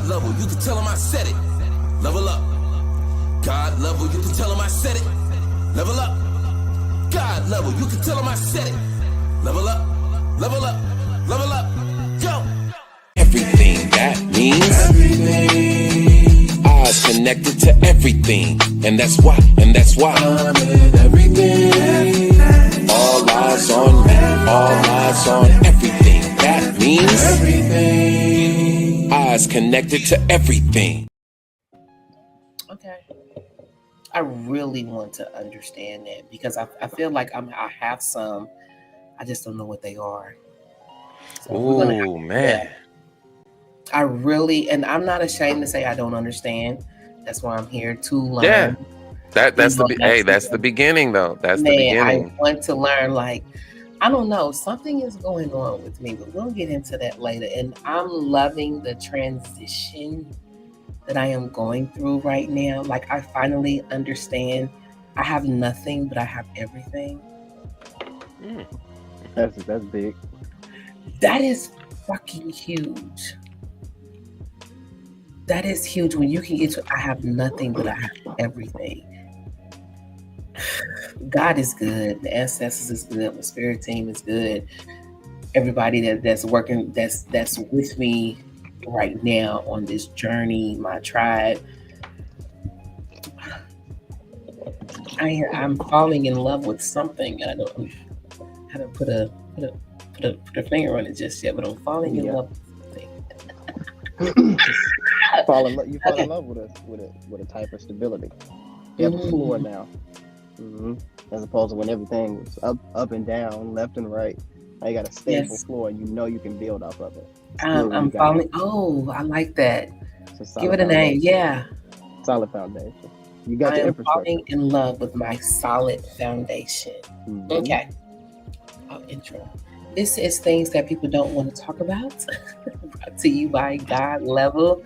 God level, you can tell him I said it. Level up. God level, you can tell him I said it. Level up. God level, you can tell him I said it. Level up, level up, level up, go. Everything, that means everything. Eyes connected to everything, and that's why I'm in everything. All eyes on me, all eyes on everything. That means everything. Eyes connected to everything. Okay. I really want to understand that because I feel like I have some, I just don't know what they are. So Ooh, man. I really, and I'm not ashamed to say I don't understand. That's why I'm here to learn. Yeah. That's the beginning though. That's the beginning. I want to learn, like, I don't know, something is going on with me, but we'll get into that later. And I'm loving the transition that I am going through right now. Like, I finally understand I have nothing, but I have everything. That's big. That is fucking huge. That is huge when you can get to I have nothing, but I have everything. God is good. The ancestors is good. The spirit team is good. Everybody that's working, that's with me right now on this journey, my tribe. I'm falling in love with something. I don't how to put a finger on it just yet, but I'm falling in love with something. You fall in love with a type of stability. You have a floor now, as opposed to when everything was up and down, left and right. Now you got a stable floor, and you know you can build off of it. I'm falling. Oh, I like that. Give it a name. Yeah. Solid foundation. You got I your am infrastructure. falling in love with my solid foundation. Okay. Intro. This is things that people don't want to talk about. Brought to you by God Level.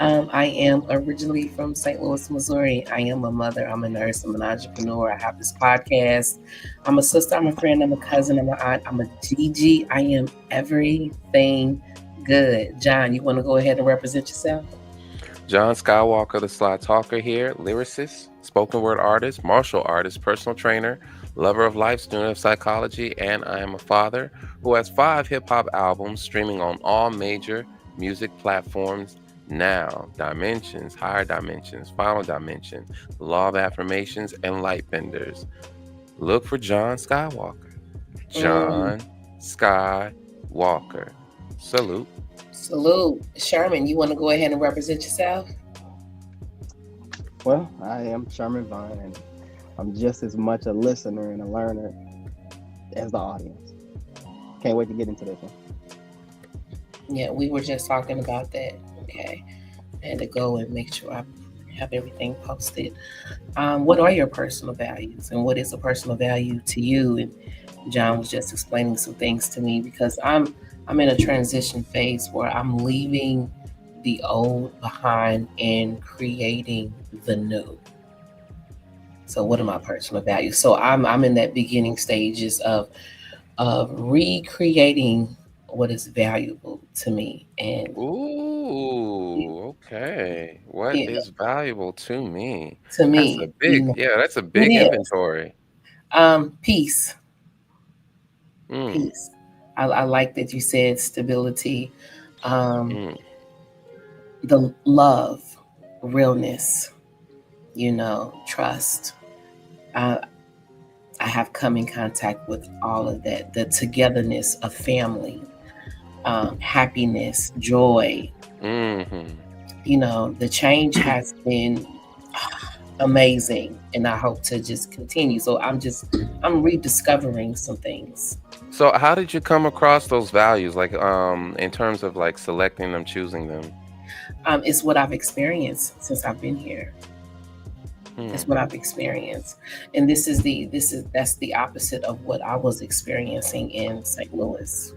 I am originally from St. Louis, Missouri. I am a mother. I'm a nurse. I'm an entrepreneur. I have this podcast. I'm a sister. I'm a friend. I'm a cousin. I'm an aunt. I'm a Gigi. I am everything good. John, you want to go ahead and represent yourself? John Skywalker, the Sly Talker here, lyricist, spoken word artist, martial artist, personal trainer, lover of life, student of psychology, and I am a father who has 5 hip-hop albums streaming on all major music platforms now. Dimensions, Higher Dimensions, Final Dimension, Law of Affirmations, and Lightbenders. Look for John Skywalker. John Skywalker. Salute. Salute. Sherman, you want to go ahead and represent yourself? Well, I am Sherman Vine, and I'm just as much a listener and a learner as the audience. Can't wait to get into this one. Yeah, we were just talking about that. Okay. I had to go and make sure I have everything posted. What are your personal values, and what is a personal value to you? And John was just explaining some things to me because I'm in a transition phase where I'm leaving the old behind and creating the new. So what are my personal values? So I'm in that beginning stages of recreating what is valuable to me. And Ooh, okay. What is valuable to me? To me, that's a big inventory. Peace. Peace. I like that you said stability, the love, realness, trust. I have come in contact with all of that, the togetherness of family, happiness, joy. The change has been amazing, and I hope to just continue. So I'm rediscovering some things. So how did you come across those values, like in terms of like selecting them, choosing them? It's what I've experienced since I've been here. It's what I've experienced, and that's the opposite of what I was experiencing in St. Louis.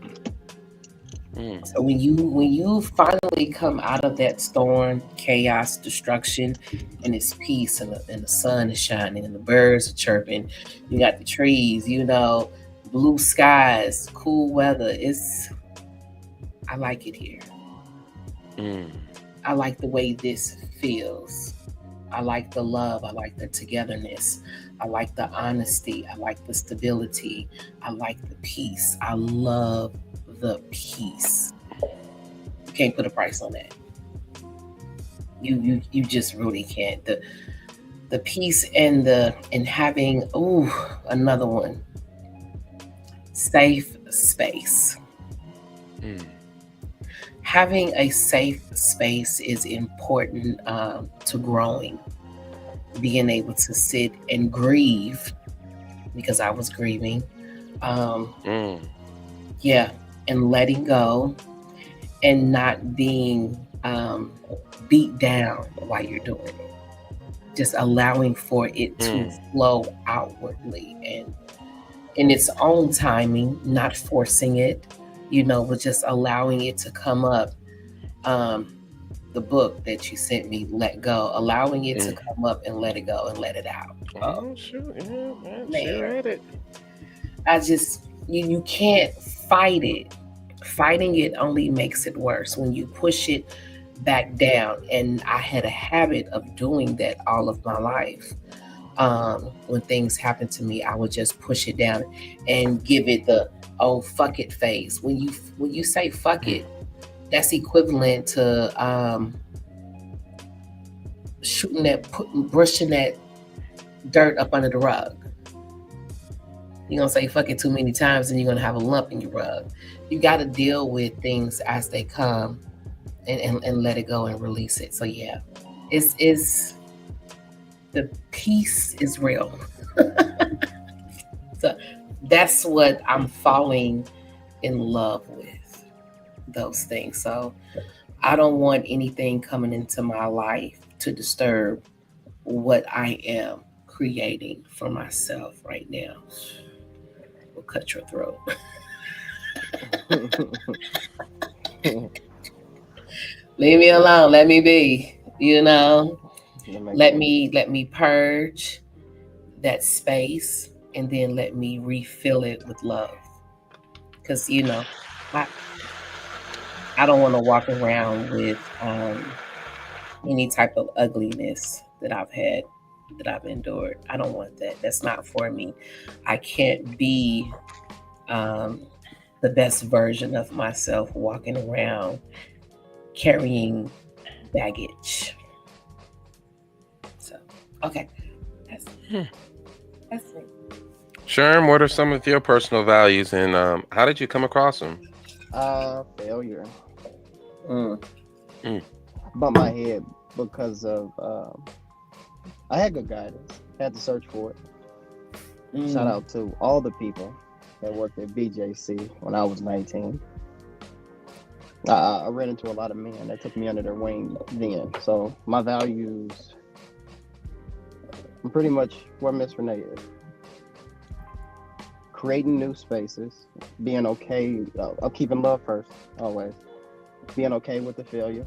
So when you finally come out of that storm, chaos, destruction, and it's peace, and the sun is shining, and the birds are chirping, you got the trees, blue skies, cool weather. I like it here. I like the way this feels. I like the love. I like the togetherness. I like the honesty. I like the stability. I like the peace. I love the peace. You can't put a price on that. You just really can't. The peace and having another one. Safe space. Having a safe space is important to growing. Being able to sit and grieve, because I was grieving. Yeah, and letting go and not being beat down while you're doing it. Just allowing for it to flow outwardly and in its own timing, not forcing it, but just allowing it to come up. The book that you sent me, Let Go, allowing it to come up and let it go and let it out. Oh, sure. Yeah, Man. sure at it. I just, you can't fight it. Fighting it only makes it worse when you push it back down. And I had a habit of doing that all of my life. When things happen to me, I would just push it down and give it the fuck it phase. When you say fuck it, that's equivalent to brushing that dirt up under the rug. You're gonna say fuck it too many times and you're gonna have a lump in your rug. You gotta deal with things as they come and let it go and release it. So yeah, it's the peace is real. So that's what I'm falling in love with, those things. So I don't want anything coming into my life to disturb what I am creating for myself right now. Will cut your throat. Leave me alone. Let me be. Let me purge that space and then let me refill it with love. Because I don't want to walk around with any type of ugliness that I've had, that I've endured. I don't want that. That's not for me. I can't be the best version of myself walking around carrying baggage. So, okay. That's me. Sherm, what are some of your personal values and how did you come across them? Failure. Bumped my head because of I had good guidance. Had to search for it. Shout out to all the people that worked at BJC when I was 19. I ran into a lot of men that took me under their wing then. So my values, I'm pretty much where Miss Renee is. Creating new spaces, being okay, keeping love first, always. Being okay with the failure.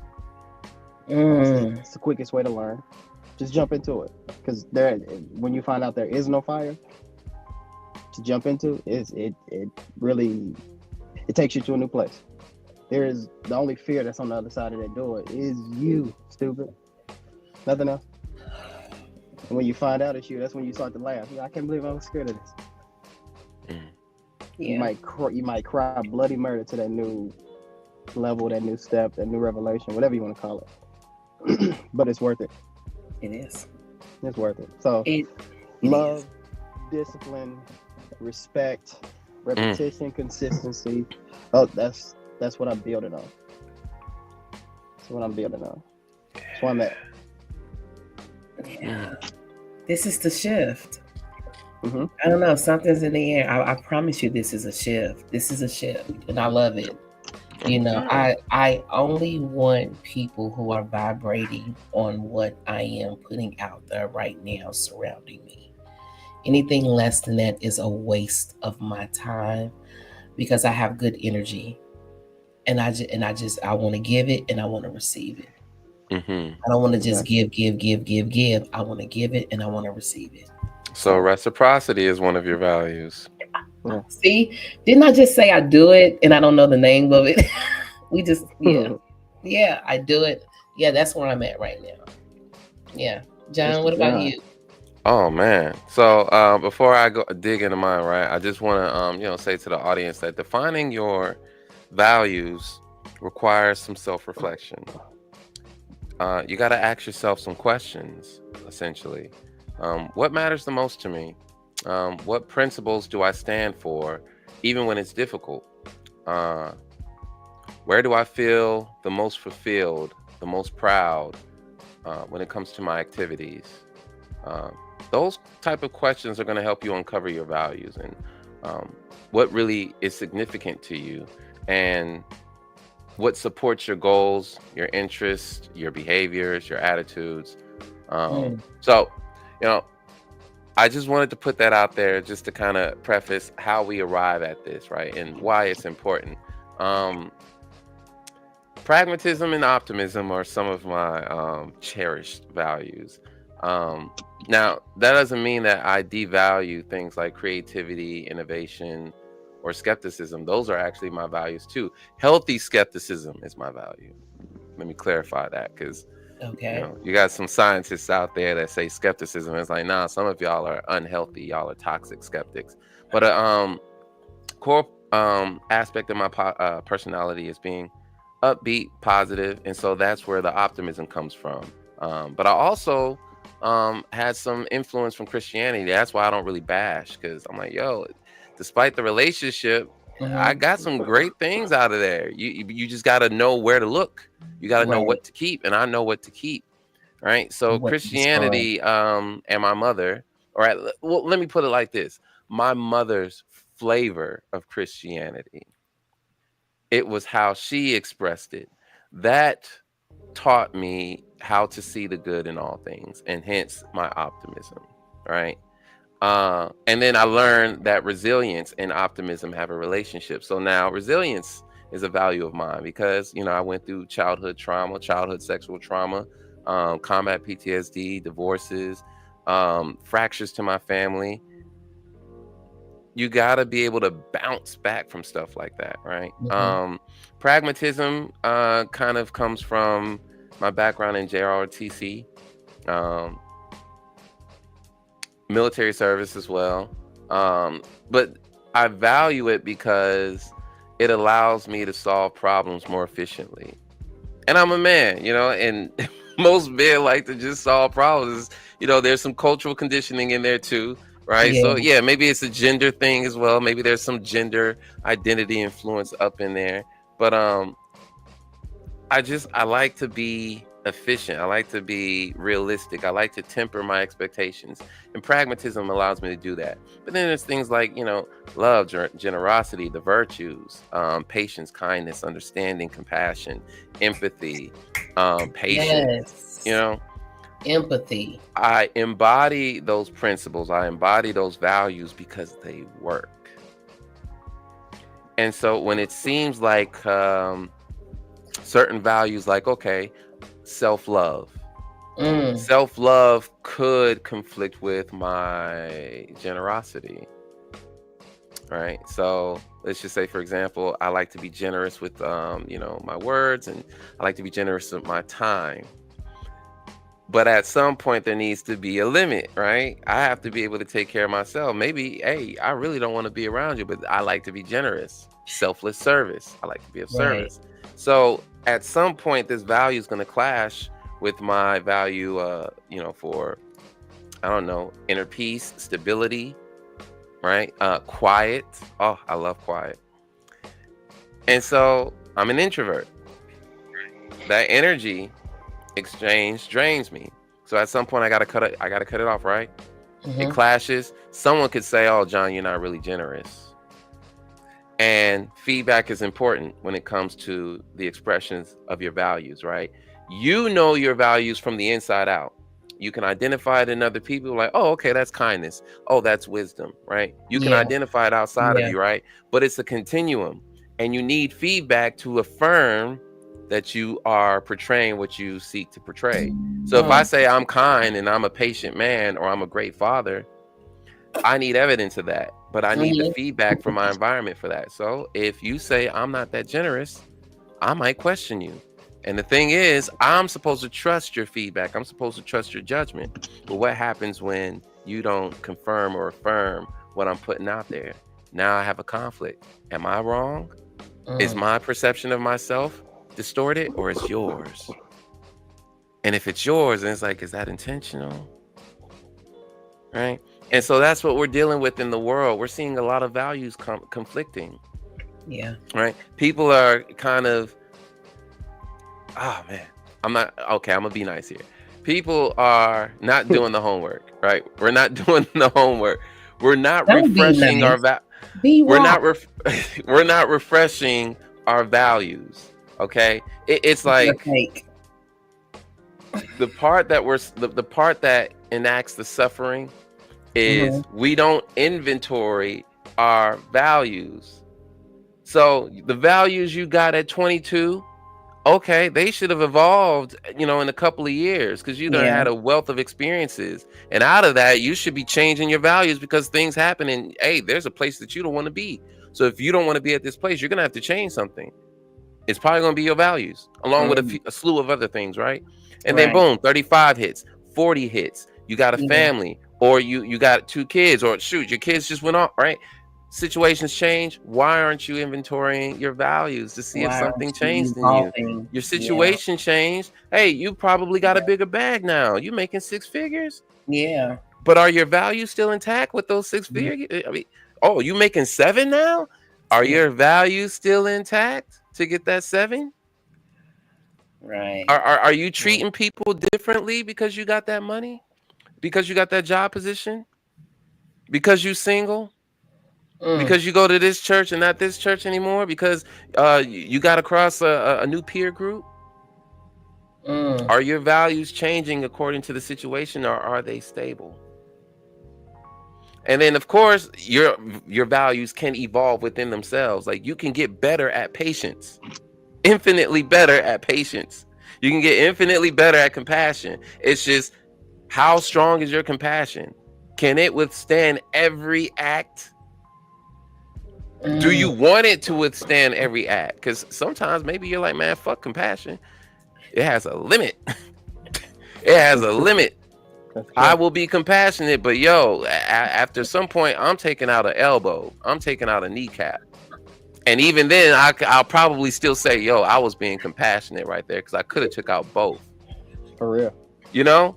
It's the quickest way to learn. Just jump into it. Because when you find out there is no fire to jump into, it really takes you to a new place. There is the only fear that's on the other side of that door is you, stupid. Nothing else. And when you find out it's you, that's when you start to laugh. I can't believe I was scared of this. Yeah. You might cry bloody murder to that new level, that new step, that new revelation, whatever you want to call it. But it's worth it. It is. It's worth it. So love, discipline, respect, repetition, consistency. Oh, that's what I'm building on. That's what I'm building on. That's where I'm at. Yeah. This is the shift. I don't know. Something's in the air. I promise you this is a shift. This is a shift. And I love it. I only want people who are vibrating on what I am putting out there right now surrounding me. Anything less than that is a waste of my time because I have good energy. And I want to give it and I want to receive it. I don't want to just give. I want to give it and I want to receive it. So reciprocity is one of your values. See, didn't I just say I do it and I don't know the name of it? We just, I do it Yeah, that's where I'm at right now. Yeah. John, Mr. what about John. you? Oh man. So before I go dig into mine, right, I just want to say to the audience that defining your values requires some self-reflection. You got to ask yourself some questions, essentially. What matters the most to me? What principles do I stand for, even when it's difficult? Uh, where do I feel the most fulfilled, the most proud when it comes to my activities? Uh, those type of questions are going to help you uncover your values and what really is significant to you, and what supports your goals, your interests, your behaviors, your attitudes. Mm. So, you know, I just wanted to put that out there just to kind of preface how we arrive at this, right? And why it's important. Um, Pragmatism and optimism are some of my cherished values. Um, Now, that doesn't mean that I devalue things like creativity, innovation, or skepticism. Those are actually my values too. Healthy skepticism is my value. Let me clarify that, because Okay. you got some scientists out there that say skepticism is like, nah, some of y'all are unhealthy, y'all are toxic skeptics. But core aspect of my personality is being upbeat, positive, and so that's where the optimism comes from. But I also had some influence from Christianity. That's why I don't really bash, because I'm like, yo, despite the relationship, I Mm-hmm. got some great things out of there. You just got to know where to look. You got to know Right. what to keep, and I know what to keep. Right. So What to destroy. Christianity and my mother, all right, well, let me put it like this. My mother's flavor of Christianity, it was how she expressed it. That taught me how to see the good in all things, and hence my optimism. Right. And then I learned that resilience and optimism have a relationship. So now resilience is a value of mine because, I went through childhood trauma, childhood sexual trauma, combat PTSD, divorces, fractures to my family. You got to be able to bounce back from stuff like that, right? Mm-hmm. Pragmatism kind of comes from my background in JROTC. Um, Military service as well. But I value it because it allows me to solve problems more efficiently. And I'm a man, and most men like to just solve problems. There's some cultural conditioning in there too, right? Yeah. So yeah, maybe it's a gender thing as well. Maybe there's some gender identity influence up in there. But I like to be efficient. I like to be realistic. I like to temper my expectations. And pragmatism allows me to do that. But then there's things like, love, generosity, the virtues, patience, kindness, understanding, compassion, empathy, patience. Yes. Empathy. I embody those principles. I embody those values because they work. And so when it seems like certain values, like, okay, self-love. Mm. Self-love could conflict with my generosity, right? So let's just say, for example, I like to be generous with, my words, and I like to be generous with my time. But at some point, there needs to be a limit, right? I have to be able to take care of myself. Maybe, hey, I really don't want to be around you, but I like to be generous. Selfless service. I like to be of Right. service. So at some point, this value is going to clash with my value, for, I don't know, inner peace, stability, right? Quiet. Oh, I love quiet. And so I'm an introvert. That energy exchange drains me. So at some point, I gotta cut it off, right? It Mm-hmm. clashes. Someone could say, "Oh, John, you're not really generous." And feedback is important when it comes to the expressions of your values, right? You know your values from the inside out. You can identify it in other people, like, oh, okay, that's kindness. Oh, that's wisdom, right? You can Yeah. identify it outside of Yeah. you, right? But it's a continuum. And you need feedback to affirm that you are portraying what you seek to portray. So if I Mm. say I'm kind and I'm a patient man, or I'm a great father, I need evidence of that, but I need the Mm-hmm. feedback from my environment for that. So if you say I'm not that generous, I might question you. And the thing is, I'm supposed to trust your feedback. I'm supposed to trust your judgment. But what happens when you don't confirm or affirm what I'm putting out there? Now I have a conflict. Am I wrong? Is my perception of myself distorted, or is yours? And if it's yours, then it's like, is that intentional? Right? And so that's what we're dealing with in the world. We're seeing a lot of values conflicting. Yeah. Right? People are kind of, oh man, I'm gonna be nice here. People are not doing the homework, right? We're not doing the homework. We're not Don't be refreshing nice. our Be we're wrong. not we're not refreshing our values. Okay? It's You're like fake. the part that the part that enacts the suffering is we don't inventory our values. So the values you got at 22, okay, they should have evolved, in a couple of years, because you done had a wealth of experiences. And out of that, you should be changing your values because things happen, and hey, there's a place that you don't want to be. So if you don't want to be at this place, you're gonna have to change something. It's probably gonna be your values, along with a slew of other things, right? And then boom, 35 hits, 40 hits. You got a family, or you got 2 kids, or shoot, your kids just went off, right? Situations change. Why aren't you inventorying your values to see if something changed in you? Your situation changed. Hey, you probably got a bigger bag now. You making 6 figures. Yeah. But are your values still intact with those 6 figures? I mean, oh, you making 7 now? Are your values still intact to get that 7? Right. Are you treating people differently because you got that money? Because you got that job position? Because you single? Because you go to this church and not this church anymore? Because you got across a new peer group? Are your values changing according to the situation, or are they stable? And then, of course, your values can evolve within themselves. Like, you can get better at patience, infinitely better at patience. You can get infinitely better at compassion. It's just, how strong is your compassion? Can it withstand every act? Do you want it to withstand every act? Because sometimes maybe you're like, man, fuck compassion. It has a limit. It has a limit. I will be compassionate, but after some point, I'm taking out an elbow. I'm taking out a kneecap. And even then, I'll probably still say, I was being compassionate right there, because I could have took out both. For real.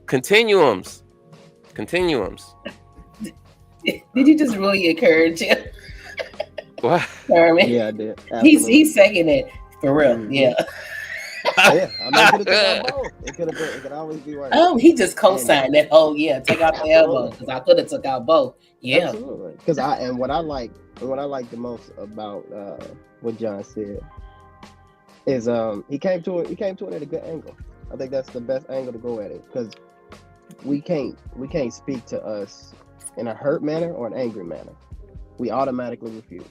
Continuums. Did you just really encourage him? What? Herman? Yeah, I did. He's saying it for real. Yeah. Yeah, I mean, it could have taken out both. It could always be right. Oh, he just co-signed that. Oh yeah, take out the elbow, because I could have took out both. Yeah. Absolutely. Because what I like the most about what John said is he came to it at a good angle. I think that's the best angle to go at it, because we can't speak to us in a hurt manner or an angry manner. We automatically refuse.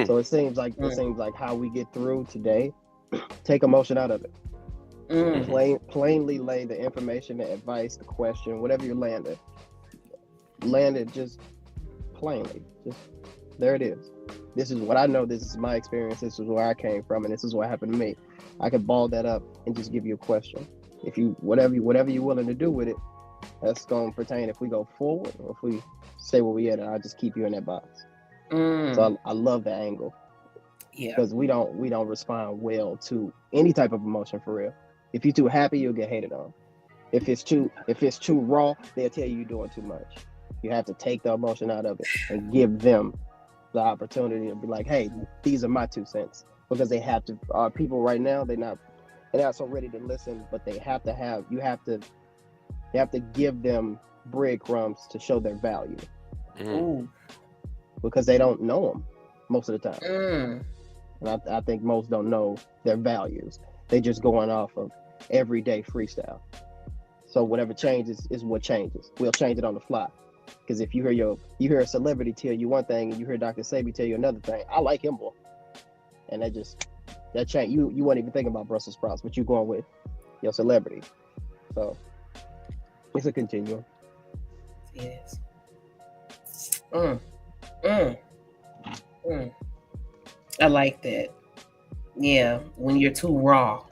So it seems like how we get through today, take emotion out of it. Plainly lay the information, the advice, the question, whatever you're landed just plainly. Just there it is. This is what I know. This is my experience. This is where I came from, and this is what happened to me. I could ball that up and just give you a question. If you whatever you're willing to do with it, that's going to pertain if we go forward, or if we stay where we at, and I'll just keep you in that box. So I love the angle. Yeah. Because we don't respond well to any type of emotion, for real. If you're too happy, you'll get hated on. If it's too raw, they'll tell you you're doing too much. You have to take the emotion out of it and give them the opportunity to be like, hey, these are my 2 cents. Because they have to. People right now, they're not so ready to listen, but you have to give them breadcrumbs to show their value. Because they don't know them most of the time. And I think most don't know their values. They just going off of everyday freestyle. So whatever changes is what changes. We'll change it on the fly. Because if you hear a celebrity tell you one thing and you hear Dr. Sebi tell you another thing, I like him more. And that change. You weren't even thinking about Brussels sprouts, but you going with your celebrity. So it's a continuum. Yes. I like that. Yeah, when you're too raw,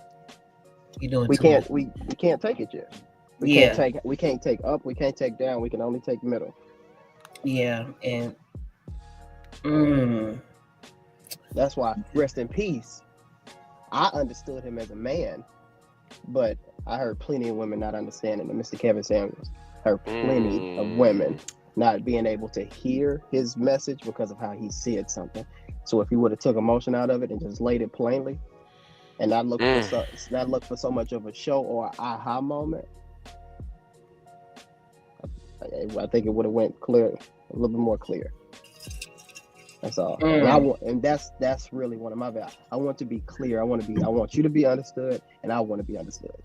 You're doing We too much. can't we can't take it yet. We can't Yeah, take up, we can't take down, we can only take middle. yeah, and mm, That's why rest in peace. I understood him as a man, but I heard plenty of women not understanding him. Mr. Kevin Samuels. Heard plenty of women not being able to hear his message because of how he said something. So if he would have took emotion out of it and just laid it plainly, and not look for so much of a show or an aha moment, I think it would have went clear, a little bit more clear. That's all. And that's really one of my values. I want to be clear. I want you to be understood, and I want to be understood.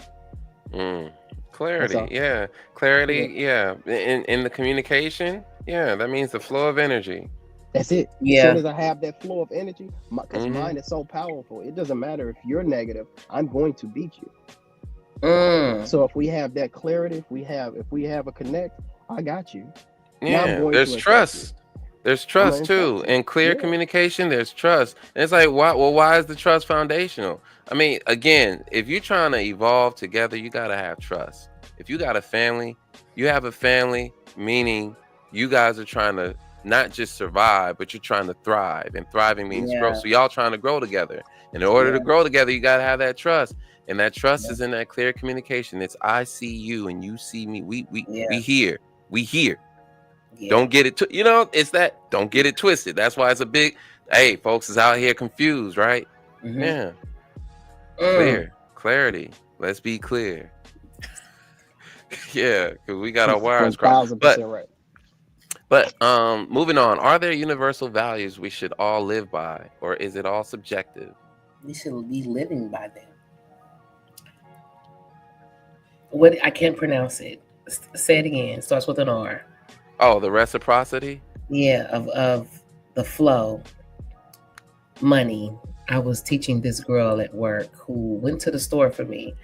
Clarity, yeah. Clarity, yeah. In the communication, yeah, that means the flow of energy. That's it. Yeah. As soon as I have that flow of energy, because mine is so powerful, it doesn't matter if you're negative, I'm going to beat you. So if we have that clarity, if we have a connect, I got you. Yeah, there's trust. There's trust too. In clear communication, there's trust. And it's like, why is the trust foundational? I mean, again, if you're trying to evolve together, you got to have trust. If you got a family, you have a family, meaning you guys are trying to not just survive, but you're trying to thrive. And thriving means growth. So y'all trying to grow together. And in order to grow together, you got to have that trust. And that trust is in that clear communication. It's I see you and you see me. We here. We here. Yeah. Don't get it, it's that, don't get it twisted. That's why it's a big, hey, folks is out here confused, right? Yeah. Clarity. Let's be clear. Yeah, because we got our wires crossed. But moving on, are there universal values we should all live by, or is it all subjective? We should be living by them. What, I can't pronounce it. Say it again. It starts with an R. Oh, the reciprocity? Yeah, of the flow. Money. I was teaching this girl at work who went to the store for me.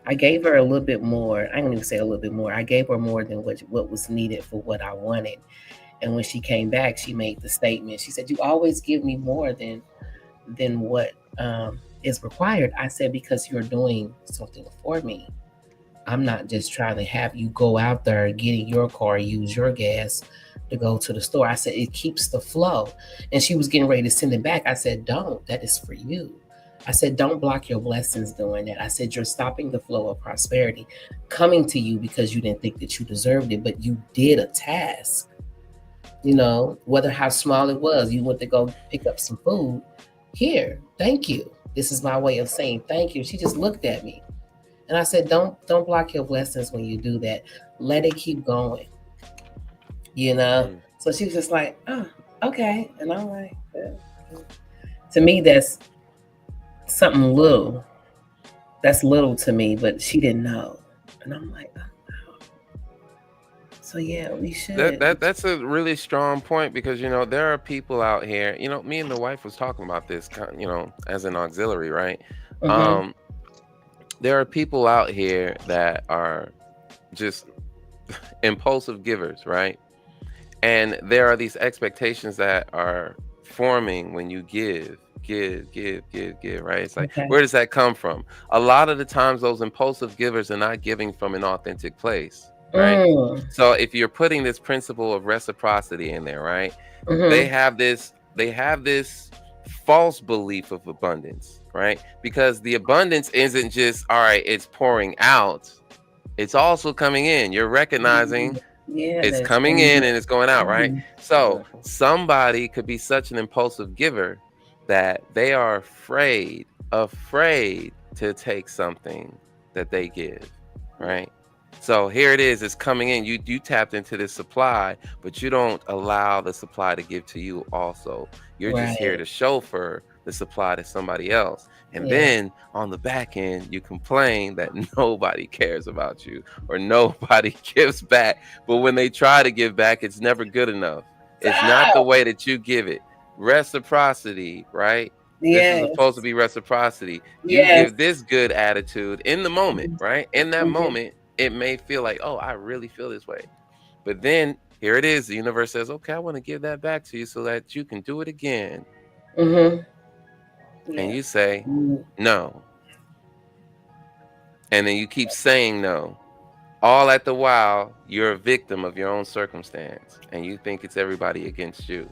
I gave her a little bit more. I don't even say a little bit more. I gave her more than what was needed for what I wanted. And when she came back, she made the statement. She said, "You always give me more than what is required." I said, "Because you're doing something for me. I'm not just trying to have you go out there, get in your car, use your gas to go to the store." I said, "It keeps the flow." And she was getting ready to send it back. I said, "Don't. That is for you." I said, "Don't block your blessings doing that." I said, "You're stopping the flow of prosperity coming to you because you didn't think that you deserved it, but you did a task. Whether how small it was, you went to go pick up some food. Here, thank you. This is my way of saying thank you." She just looked at me. And I said, don't block your blessings when you do that. Let it keep going. So she was just like, "Oh, okay." And I'm like, to me, that's something little. That's little to me, but she didn't know. And I'm like, oh, wow. So yeah, we should. That's a really strong point because there are people out here. Me and the wife was talking about this, as an auxiliary, right? There are people out here that are just impulsive givers, right? And there are these expectations that are forming when you give, right? It's like, where does that come from? A lot of the times those impulsive givers are not giving from an authentic place, right? So if you're putting this principle of reciprocity in there, right? They have this false belief of abundance, right? Because the abundance isn't just, all right, it's pouring out. It's also coming in. You're recognizing it's coming in and it's going out, right? So somebody could be such an impulsive giver that they are afraid to take something that they give, right? So here it is, it's coming in. You tapped into this supply, but you don't allow the supply to give to you also. You're just here to chauffeur the supply to somebody else. And then on the back end, you complain that nobody cares about you or nobody gives back. But when they try to give back, it's never good enough. It's not the way that you give it. Reciprocity, right? This is supposed to be reciprocity. You give this good attitude in the moment, right? In that moment, it may feel like, oh, I really feel this way. But then here it is. The universe says, okay, I want to give that back to you so that you can do it again. And you say, no. and then you keep saying no. All at the while, you're a victim of your own circumstance, and you think it's everybody against you.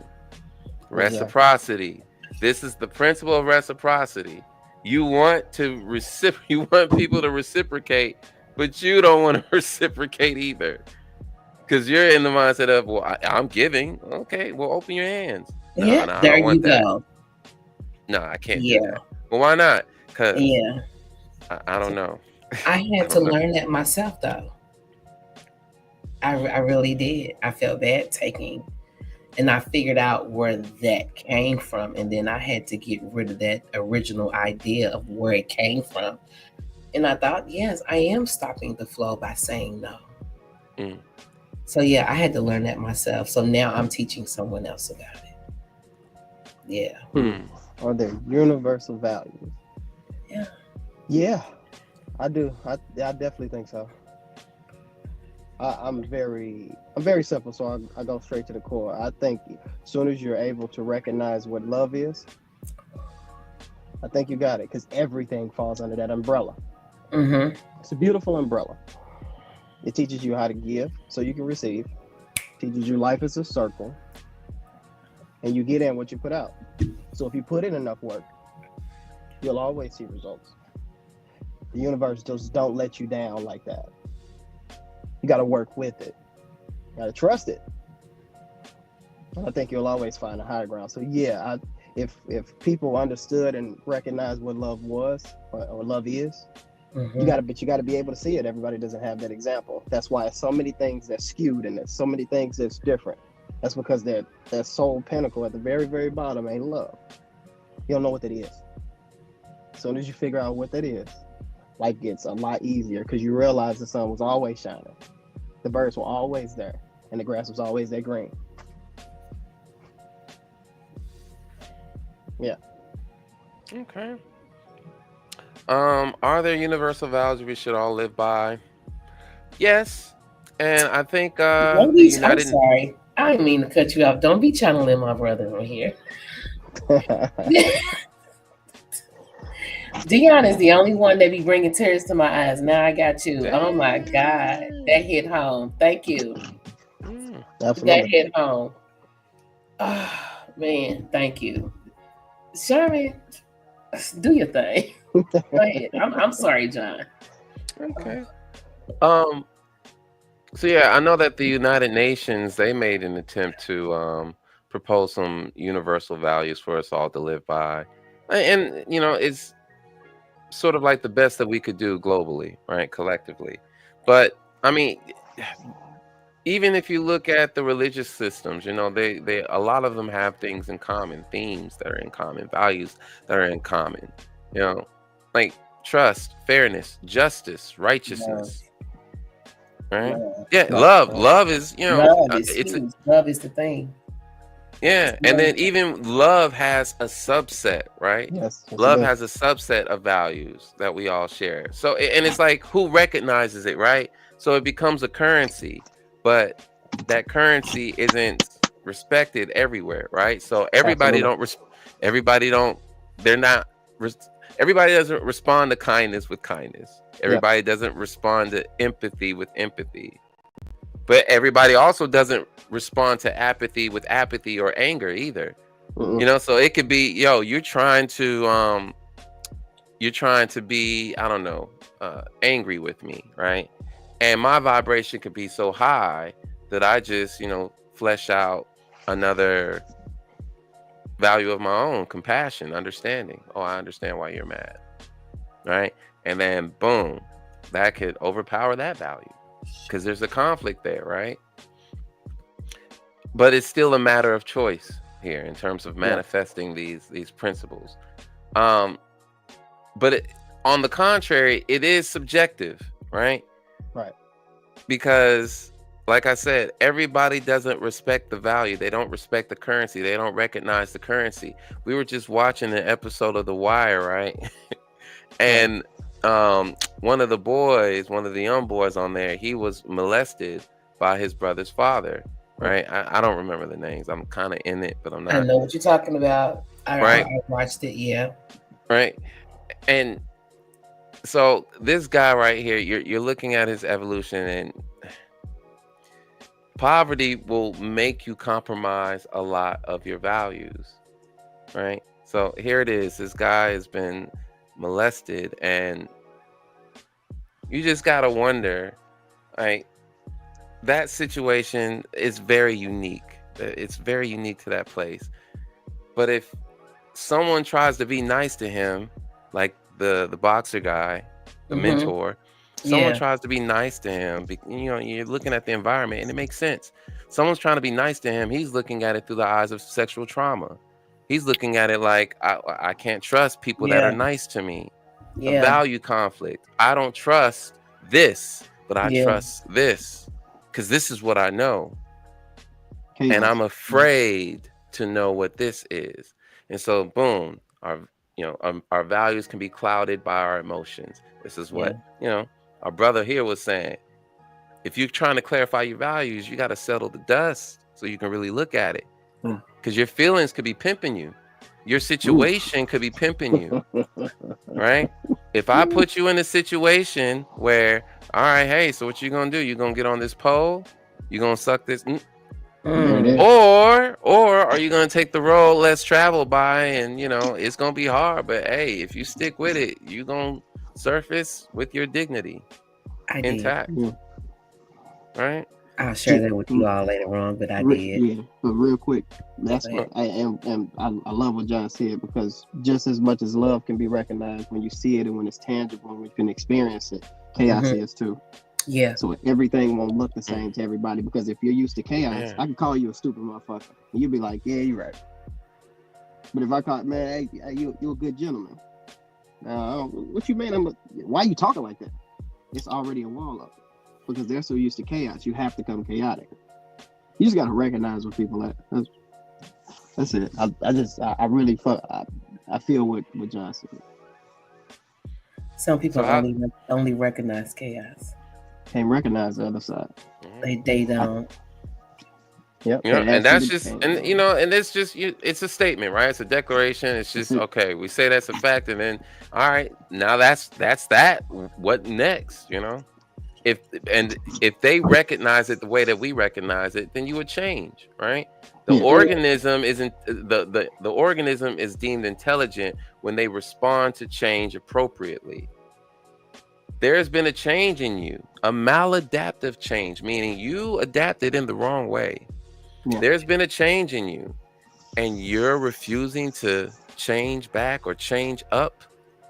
Exactly. Reciprocity. This is the principle of reciprocity. You want you want people to reciprocate, but you don't want to reciprocate either. Because you're in the mindset of, well, I'm giving. Okay, well, open your hands. No, Yeah, no, I there don't you want that. go. No, I can't do Yeah, that. Well, why not? Because yeah. I don't know. I I had to don't know. learn that myself, though. I really did. I felt bad taking, and I figured out where that came from, and then I had to get rid of that original idea of where it came from. And I thought, yes, I am stopping the flow by saying no. Mm. So yeah, I had to learn that myself. So now I'm teaching someone else about it. Yeah. Mm. Are there universal values? Yeah. Yeah, I do. I definitely think so. I'm very simple, so I go straight to the core. I think as soon as you're able to recognize what love is, I think you got it, because everything falls under that umbrella. Mm-hmm. It's a beautiful umbrella. It teaches you how to give so you can receive. Teaches you life is a circle, and you get in what you put out. So if you put in enough work, you'll always see results. The universe just don't let you down like that. You got to work with it. You got to trust it. And I think you'll always find a higher ground. So yeah, if people understood and recognized what love was or love is, Mm-hmm. you got to be able to see it. Everybody doesn't have that example. That's why so many things that's skewed, and there's so many things that's different. That's because that soul pinnacle at the very, very bottom ain't love. You don't know what that is. As soon as you figure out what that is, life gets a lot easier, because you realize the sun was always shining, the birds were always there, and the grass was always that green. Yeah. Okay. Are there universal values we should all live by? Yes. And I think Don't the be, I'm United sorry. I didn't mean to cut you off. Don't be channeling my brother on here. Dion is the only one that be bringing tears to my eyes. Now I got you. Oh my God. That hit home. Thank you. That Absolutely. hit home. Oh, man. Thank you. Sherman, do your thing. Go ahead. I'm sorry, John. Okay. So yeah, I know that the United Nations, they made an attempt to propose some universal values for us all to live by. And you know, it's sort of like the best that we could do globally, right? Collectively. But I mean, even if you look at the religious systems, you know, they a lot of them have things in common, themes that are in common, values that are in common. You know, like trust, fairness, justice, righteousness, right? Love. Yeah, Right. love is, you know, Love is it's huge. Love is the thing. yeah, and then even love has a subset, right? Yes. Love has a subset of values that we all share. So, and it's like, who recognizes it, right? So it becomes a currency, but that currency isn't respected everywhere, right? So everybody Absolutely. everybody don't, they're not, everybody doesn't respond to kindness with kindness. Everybody doesn't respond to empathy with empathy. But everybody also doesn't respond to apathy with apathy or anger either. Mm-mm. You know, so it could be, yo, you're trying to be, I don't know, angry with me, right? And my vibration could be so high that I just, you know, flesh out another value of my own, compassion, understanding. Oh, I understand why you're mad, right? And then boom, that could overpower that value, because there's a conflict there, right? But it's still a matter of choice here in terms of manifesting these principles. But on the contrary, it is subjective, right? Right. Because, like I said, everybody doesn't respect the value. They don't respect the currency. They don't recognize the currency. We were just watching an episode of The Wire, right? And one of the young boys on there, he was molested by his brother's father, right? I don't remember the names. I'm kind of in it, but I'm not. I know what you're talking about. I watched it, yeah. Right. And So this guy right here, you're looking at his evolution, and poverty will make you compromise a lot of your values, right? So here it is. This guy has been molested, and you just gotta wonder, right? That situation is very unique. It's very unique to that place. But if someone tries to be nice to him, like the boxer guy, the mentor, someone Yeah. tries to be nice to him, you're looking at the environment, and it makes sense. Someone's trying to be nice to him. He's looking at it through the eyes of sexual trauma. He's looking at it like, I can't trust people that are Yeah. nice to me. A Yeah. value conflict. I don't trust this, but I Yeah. trust this because this is what I know. Chaos. And I'm afraid to know what this is. And so, boom, our values can be clouded by our emotions. This is what, our brother here was saying. If you're trying to clarify your values, you got to settle the dust so you can really look at it. Because your feelings could be pimping you. Your situation could be pimping you, right? If I put you in a situation where, all right, hey, so what you going to do? You going to get on this pole? You going to suck this? Or are you going to take the road less traveled by, and it's going to be hard, but hey, if you stick with it, you going to surface with your dignity intact. Right? I'll share that with you all later on, but I did. Yeah, but real quick, that's what I love what John said, because just as much as love can be recognized when you see it and when it's tangible and when you can experience it, chaos is too. Yeah. So everything won't look the same to everybody, because if you're used to chaos, I can call you a stupid motherfucker, and you'll be like, yeah, you're right. But if I call, man, hey, you're a good gentleman. What you mean? Why are you talking like that? It's already a wall up. Because they're so used to chaos, you have to come chaotic. You just got to recognize where people at. That's it. I really feel what John said. Some people only recognize chaos. Can't recognize the other side. They don't. Yep. And that's just, and it's just, it's a statement, right? It's a declaration. It's just, okay, we say that's a fact, and then, all right, now that's that. What next? If they recognize it the way that we recognize it, then you would change, right? The organism isn't the organism is deemed intelligent when they respond to change appropriately. There's been a change in you, a maladaptive change, meaning you adapted in the wrong way. There's been a change in you, and you're refusing to change back or change up.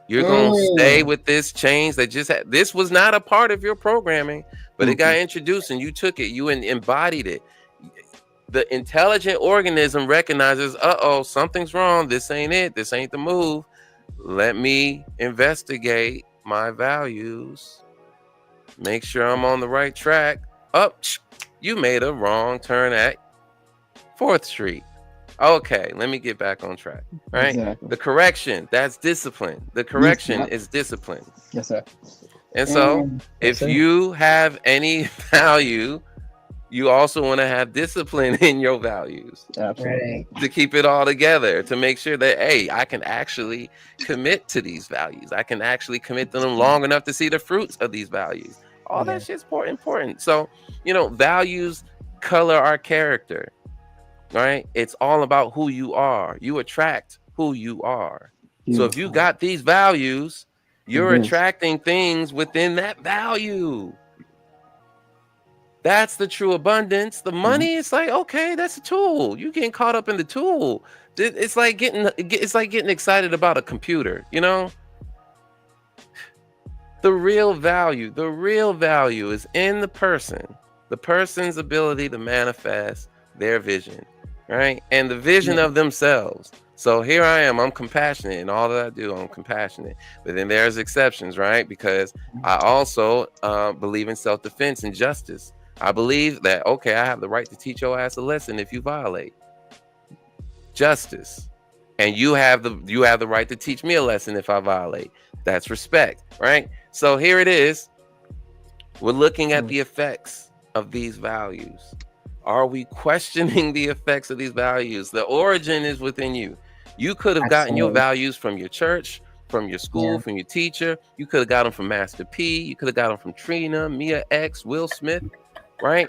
You're going to stay with this change that just this was not a part of your programming, but it got introduced and you took it. You embodied it. The intelligent organism recognizes, something's wrong. This ain't it. This ain't the move. Let me investigate my values. Make sure I'm on the right track. You made a wrong turn at 4th Street. Okay, let me get back on track, right? Exactly. The correction, that's discipline. The correction is discipline. Yes, sir. And so if you have any value, you also want to have discipline in your values. Absolutely. To keep it all together, to make sure that, hey, I can actually commit to these values. I can actually commit to them long enough to see the fruits of these values. All that shit's important. So, values color our character. Right? It's all about who you are. You attract who you are. So if you got these values, you're attracting things within that value. That's the true abundance. The money, it's like, okay, that's a tool. You getting caught up in the tool. It's like getting excited about a computer, The real value is in the person's ability to manifest their vision. Right? And the vision of themselves. So here I am, I'm compassionate in all that I do, I'm compassionate. But then there's exceptions, right? Because I also believe in self-defense and justice. I believe that, okay, I have the right to teach your ass a lesson if you violate. Justice. And you have the right to teach me a lesson if I violate. That's respect, right? So here it is. We're looking at the effects of these values. Are we questioning the effects of these values? The origin is within you. You could have gotten your values from your church, from your school, from your teacher. You could have got them from Master P. You could have got them from Trina, Mia X, Will Smith, right?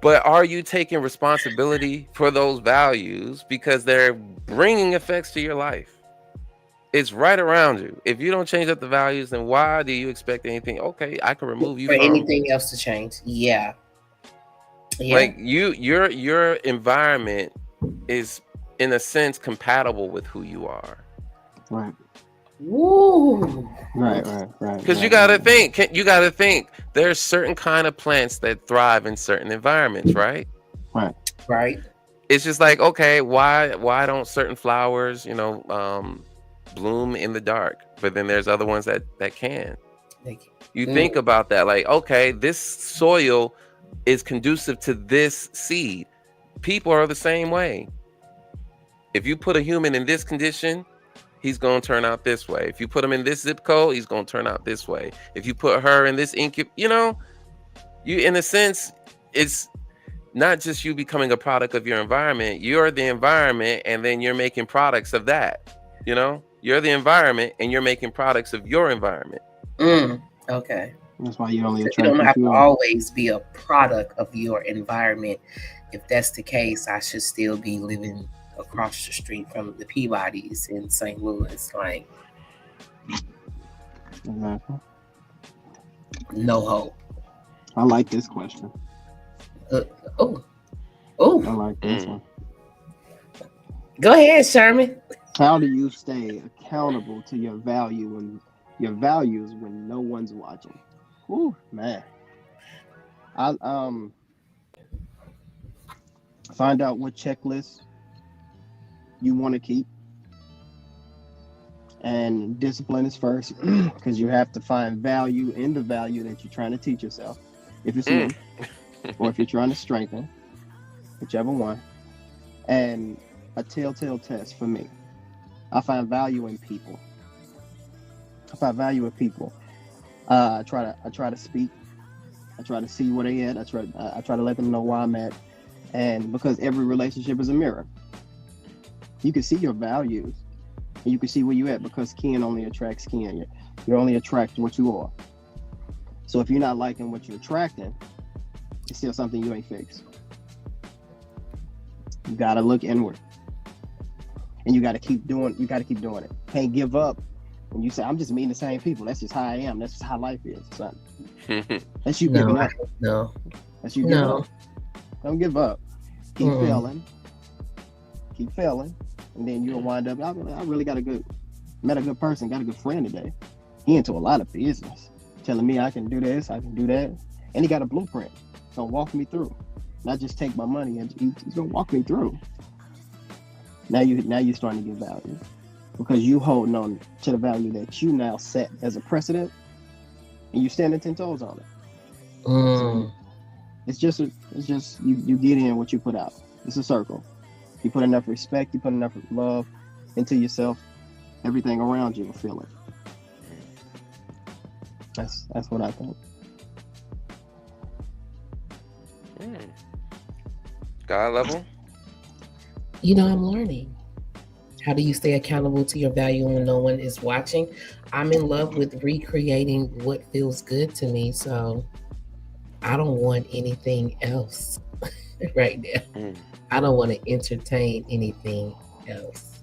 But are you taking responsibility for those values because they're bringing effects to your life? It's right around you. If you don't change up the values, then why do you expect anything? Okay, I can remove you for from anything else to change. Yeah. like your environment is in a sense compatible with who you are. Right. Woo. Right. Because you gotta think there's certain kind of plants that thrive in certain environments, right? Right. It's just like, okay, why don't certain flowers, bloom in the dark, but then there's other ones that can. You think about that, like, okay, this soil is conducive to this seed. People are the same way. If you put a human in this condition, he's going to turn out this way. If you put him in this zip code, he's going to turn out this way. If you put her in this you in a sense, it's not just you becoming a product of your environment. You're the environment, and then you're making products of that. You're the environment, and you're making products of your environment. Okay. That's why you only attract. You don't have to always be a product of your environment. If that's the case, I should still be living across the street from the Peabodys in St. Louis. Like, exactly. No hope. I like this question. I like this one. Go ahead, Sherman. How do you stay accountable to your values when no one's watching? Ooh, man. I find out what checklists you want to keep, and discipline is first, because you have to find value in the value that you're trying to teach yourself, if it's new or if you're trying to strengthen, whichever one. And a telltale test for me, I find value in people. I try to speak. I try to see where they at. I try to let them know where I'm at. And because every relationship is a mirror, you can see your values and you can see where you at, because kin only attracts kin. You only attract what you are. So if you're not liking what you're attracting, it's still something you ain't fixed. You gotta look inward, and you gotta keep doing it. Can't give up when you say, I'm just meeting the same people. That's just how I am. That's just how life is, son. That's you giving up. No. That's you giving up. Don't give up. Keep failing, and then you'll wind up. I really met a good person, got a good friend today. He into a lot of business, telling me I can do this, I can do that, and he got a blueprint. Gonna walk me through, not just take my money, and he's gonna walk me through. Now you're starting to get value, because you holding on to the value that you now set as a precedent, and you standing 10 toes on it. So it's just you get in what you put out. It's a circle. You put enough respect, you put enough love into yourself, everything around you will feel it. That's what I think. God level? I'm learning. How do you stay accountable to your value when no one is watching? I'm in love with recreating what feels good to me, so I don't want anything else right now. I don't want to entertain anything else.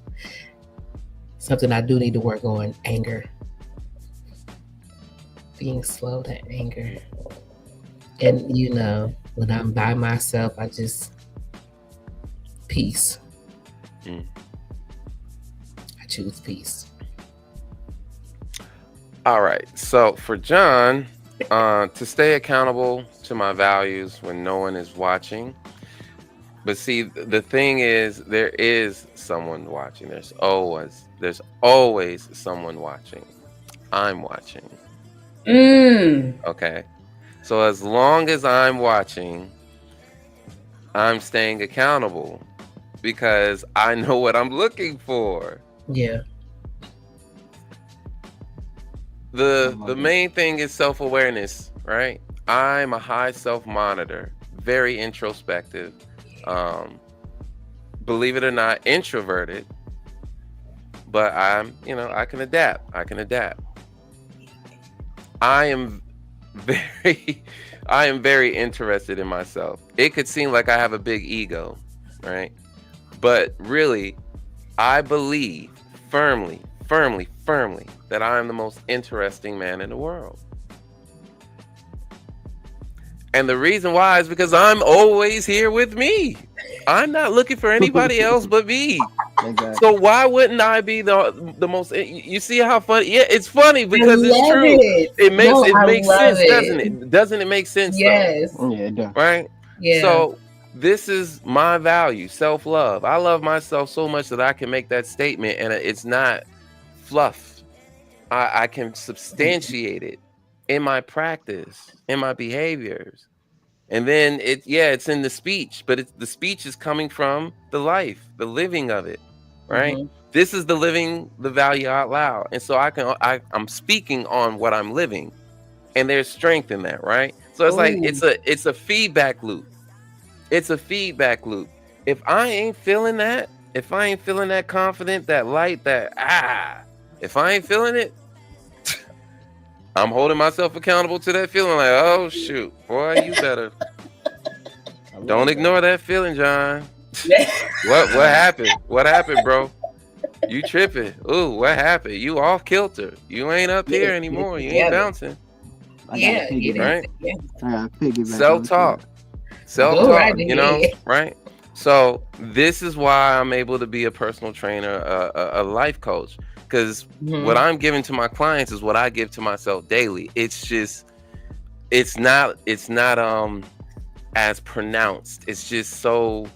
Something I do need to work on, anger. Being slow to anger. And when I'm by myself, I just peace. I choose peace. All right. So for John, to stay accountable to my values when no one is watching. But see, the thing is, there is someone watching. There's always someone watching. I'm watching. Okay. So as long as I'm watching, I'm staying accountable, because I know what I'm looking for. Yeah. The main thing is self-awareness, right? I'm a high self-monitor, very introspective. Believe it or not, introverted, but I can adapt. I can adapt. I am very interested in myself. It could seem like I have a big ego, right? But really, I believe firmly that I am the most interesting man in the world. And the reason why is because I'm always here with me. I'm not looking for anybody else but me. Exactly. So why wouldn't I be the most? You see how funny? Yeah, it's funny because it's true. It makes sense, doesn't it? Doesn't it make sense Yes. though? Yeah, it does. Right? Yeah. So this is my value, self-love. I love myself so much that I can make that statement, and it's not fluff. I can substantiate it in my practice, in my behaviors. And then it's in the speech, but the speech is coming from the life, the living of it, right? This is the value out loud. And so I'm speaking on what I'm living, and there's strength in that, right? So it's like, it's a feedback loop. It's a feedback loop. If I ain't feeling that confident, that light, if I ain't feeling it, I'm holding myself accountable to that feeling. Like, oh shoot, boy, you better don't ignore that feeling, John. What happened? What happened, bro? You tripping? Ooh, what happened? You off kilter. You ain't up here anymore. You ain't bouncing. Right? Self-talk. Right? So this is why I'm able to be a personal trainer, a life coach. Because what I'm giving to my clients is what I give to myself daily. It's just, it's not as pronounced. It's just so,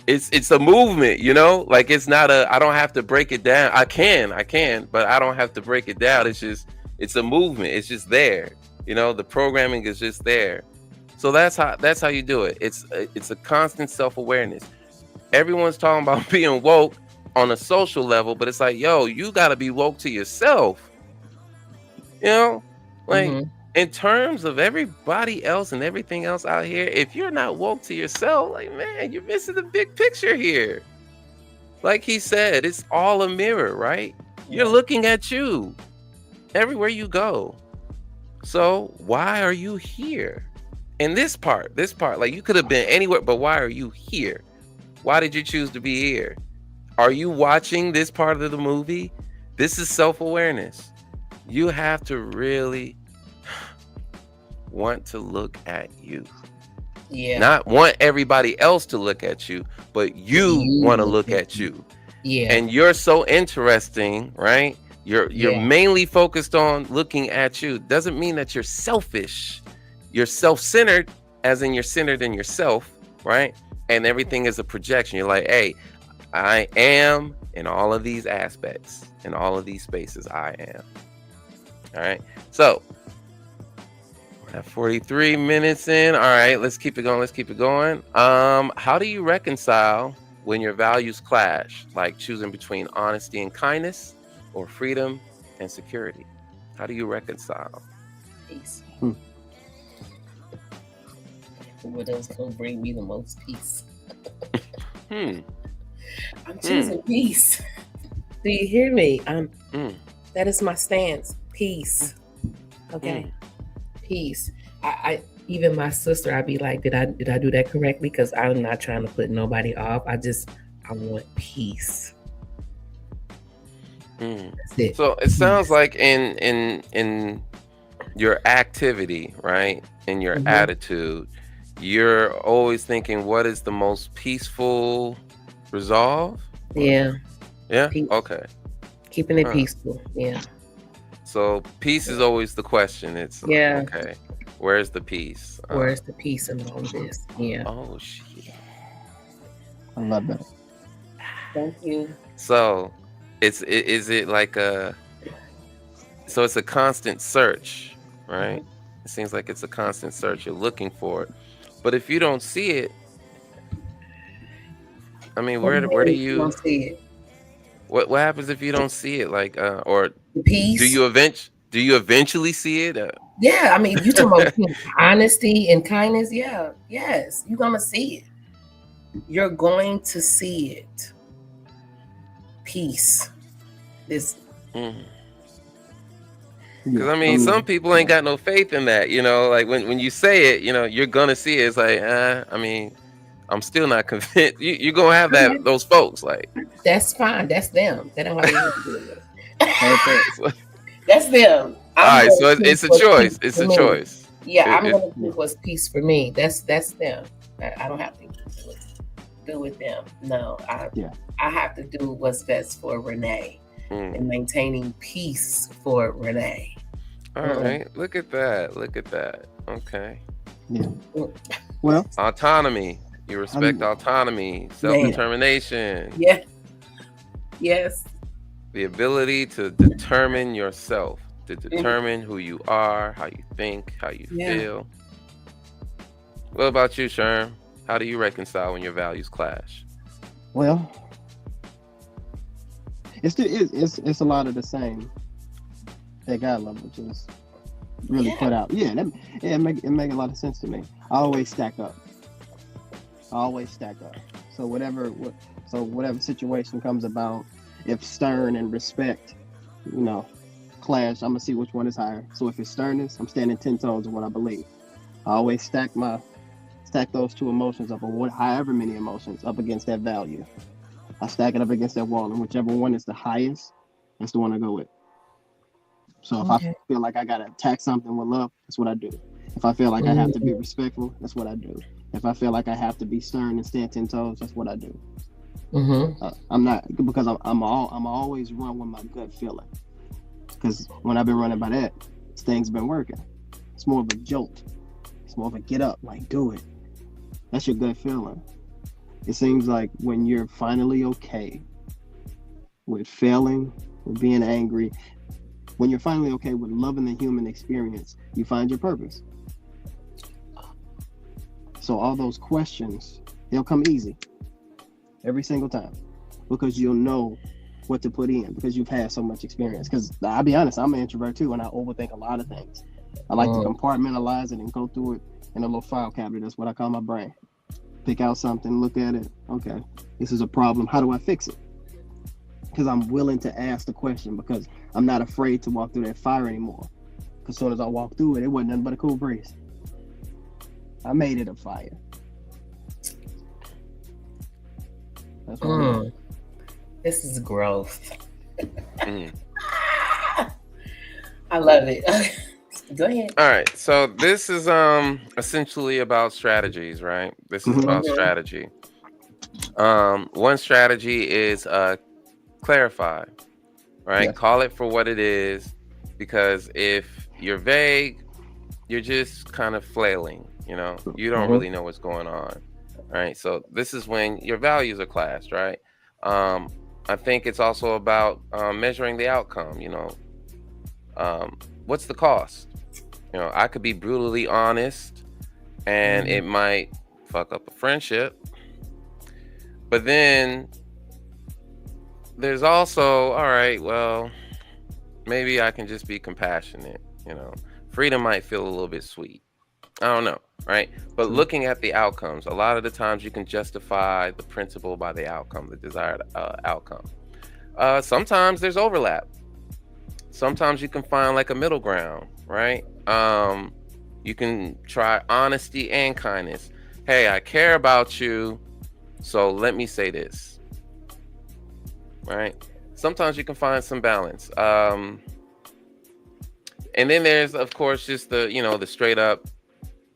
it's a movement, like it's not I don't have to break it down. I can, but I don't have to break it down. It's a movement. It's just there. The programming is just there. So that's how you do it. It's a constant self-awareness. Everyone's talking about being woke on a social level, but it's like, yo, you got to be woke to yourself. In terms of everybody else and everything else out here, if you're not woke to yourself, like, man, you're missing the big picture here. Like he said, it's all a mirror, right? You're looking at you everywhere you go. So why are you here? In this part, like, you could have been anywhere, but why are you here? Why did you choose to be here? Are you watching this part of the movie? This is self-awareness. You have to really want to look at you. Yeah. Not want everybody else to look at you, but you want to look at you. Yeah. And you're so interesting, right? You're mainly focused on looking at you. Doesn't mean that you're selfish. You're self-centered, as in you're centered in yourself, right? And everything is a projection. You're like, hey, I am in all of these aspects, in all of these spaces. I am. All right. So we're at 43 minutes in. All right. Let's keep it going. How do you reconcile when your values clash, like choosing between honesty and kindness or freedom and security? How do you reconcile? Peace. What else can bring me the most peace? I'm choosing peace. Do you hear me? That is my stance. Peace. Okay. Peace. I even my sister, I'd be like, did I do that correctly? Because I'm not trying to put nobody off. I want peace. That's it. So it sounds like in your activity, right? In your attitude, you're always thinking, what is the most peaceful resolve? Yeah. Peace. Okay. Keeping it peaceful. Yeah. So peace is always the question. It's okay. Where's the peace? Where's the peace in all this? Yeah. Oh shit. I love that. Thank you. So is it like so it's a constant search, right? It seems like it's a constant search. You're looking for it. But if you don't see it, I mean, where do you don't see it? What happens if you don't see it? Like, or peace? Do you eventually see it? Yeah, I mean, you talking about honesty and kindness. Yeah, yes, you're gonna see it. You're going to see it. peace. This. Because I mean, some people ain't got no faith in that, you know. Like when you say it, you know, you're gonna see it. It's like, I mean, I'm still not convinced. You're gonna have those folks. Like, that's fine. That's them. They don't have anything to do with it. That's them. All right, so it's a choice. It's a choice. Yeah, I'm gonna do what's peace for me. That's them. I don't have to do with them. No, I have to do what's best for Renee and maintaining peace for Renee. All right, look at that. Look at that. Okay. Yeah. Well, autonomy. You respect autonomy, self-determination. Yeah. Yes. The ability to determine yourself, to determine who you are, how you think, how you feel. What about you, Sherm? How do you reconcile when your values clash? Well, it's a lot of the same that God love, which is really put out. Yeah, it make a lot of sense to me. I always stack up. So whatever situation comes about, if stern and respect, you know, clash, I'm gonna see which one is higher. So if it's sternness, I'm standing 10 toes of what I believe. I always stack those two emotions up, or however many emotions, up against that value. I stack it up against that wall, and whichever one is the highest, that's the one I go with. So if I feel like I gotta attack something with love, that's what I do. If I feel like I have to be respectful, that's what I do. If I feel like I have to be stern and stand 10 toes, that's what I do. I'm not, because I'm always run with my gut feeling. Because when I've been running by that, things been working. It's more of a jolt. It's more of a get up, like do it. That's your gut feeling. It seems like when you're finally okay with failing, with being angry, when you're finally okay with loving the human experience, you find your purpose. So all those questions, they'll come easy every single time, because you'll know what to put in, because you've had so much experience. Because I'll be honest, I'm an introvert too, and I overthink a lot of things. I like to compartmentalize it and go through it in a little file cabinet. That's what I call my brain. Pick out something, look at it. Okay, this is a problem. How do I fix it? Because I'm willing to ask the question, because I'm not afraid to walk through that fire anymore. Because as soon as I walked through it, it wasn't nothing but a cool breeze. I made it a fire. That's what this is growth. I love it. Go ahead. All right, so this is essentially about strategies, right? This is about strategy. One strategy is clarify, right? Yes. Call it for what it is, because if you're vague, you're just kind of flailing, you know? You don't really know what's going on, right? So this is when your values are clashed, right? I think it's also about measuring the outcome, you know? What's the cost? You know, I could be brutally honest and it might fuck up a friendship. But then there's also, all right, well, maybe I can just be compassionate, you know? Freedom might feel a little bit sweet. I don't know, right? But looking at the outcomes, a lot of the times you can justify the principle by the outcome, the desired outcome. Sometimes there's overlap. Sometimes you can find like a middle ground, right? You can try honesty and kindness. Hey, I care about you, so let me say this, right? Sometimes you can find some balance. And then there's, of course, just the, you know, the straight up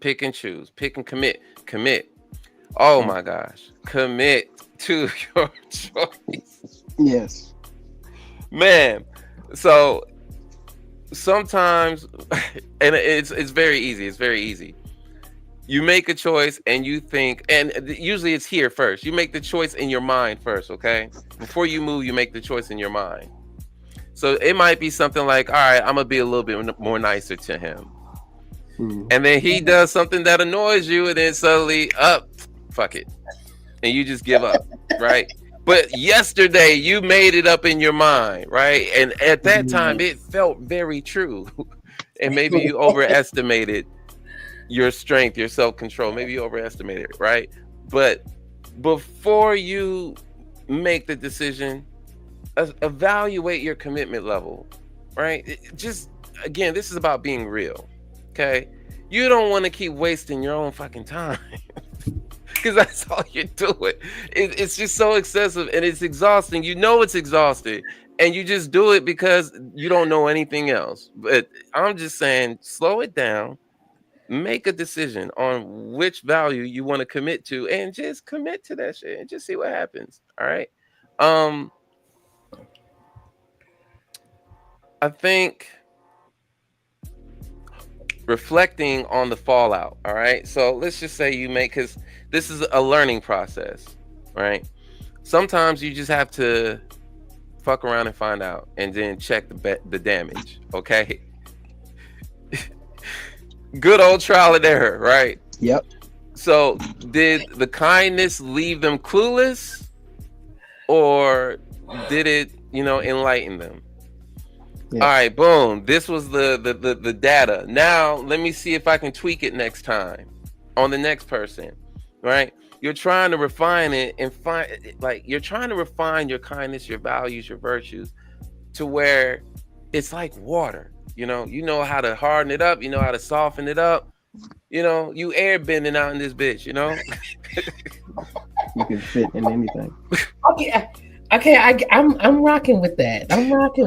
pick and choose, pick and commit. Oh my gosh, commit to your choice. Yes, man. So sometimes, and it's very easy. It's very easy. You make a choice and you think, and usually it's here first. You make the choice in your mind first, okay? Before you move, you make the choice in your mind. So it might be something like, all right, I'm gonna be a little bit more nicer to him. And then he does something that annoys you, and then suddenly, fuck it. And you just give up, right? But yesterday you made it up in your mind, right? And at that time it felt very true. And maybe you overestimated your strength, your self-control. Maybe you overestimated it, right? But before you make the decision, evaluate your commitment level, right? Just again, this is about being real. Okay, you don't want to keep wasting your own fucking time. Because that's all you're doing. It's just so excessive and it's exhausting. You know it's exhausting, and you just do it because you don't know anything else. But I'm just saying, slow it down, make a decision on which value you want to commit to, and just commit to that shit and just see what happens. All right. I think reflecting on the fallout. All right. So let's just say you make, because this is a learning process, right? Sometimes you just have to fuck around and find out, and then check the damage. Okay. Good old trial and error, right? Yep. So did the kindness leave them clueless, or did it, enlighten them? Yes. All right, boom. This was the data. Now let me see if I can tweak it next time on the next person, right? You're trying to refine it and you're trying to refine your kindness, your values, your virtues to where it's like water. You know how to harden it up. You know how to soften it up. You air bending out in this bitch. You can fit in anything. Okay, I'm rocking with that. I'm rocking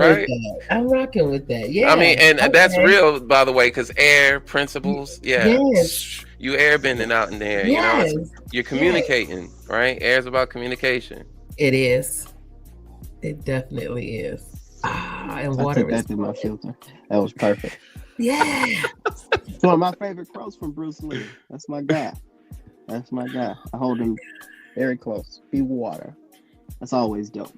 with that. Yeah. I mean, and that's real, by the way, because air principles. Yeah. Yes. You air bending out in there. Yes. You're communicating, right? Air is about communication. It is. It definitely is. And water. I took that through my filter. That was perfect. Yeah. It's one of my favorite quotes from Bruce Lee. That's my guy. I hold him very close. Be water. That's always dope.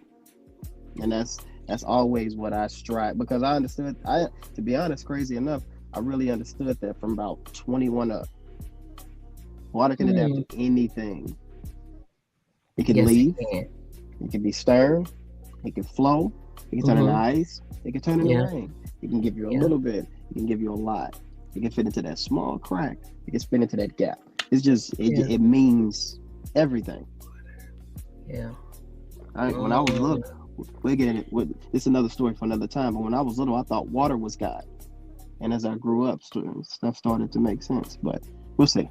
And that's always what I strive, because I understood, to be honest, crazy enough, I really understood that from about 21 up. Water can adapt to anything. It can leave. It can be stern. It can flow. It can turn into ice. It can turn into rain. It can give you a little bit. It can give you a lot. It can fit into that small crack. It can spin into that gap. It's just, it means everything. Yeah. When I was little, it's another story for another time, but when I was little, I thought water was God. And as I grew up, stuff started to make sense, but we'll see.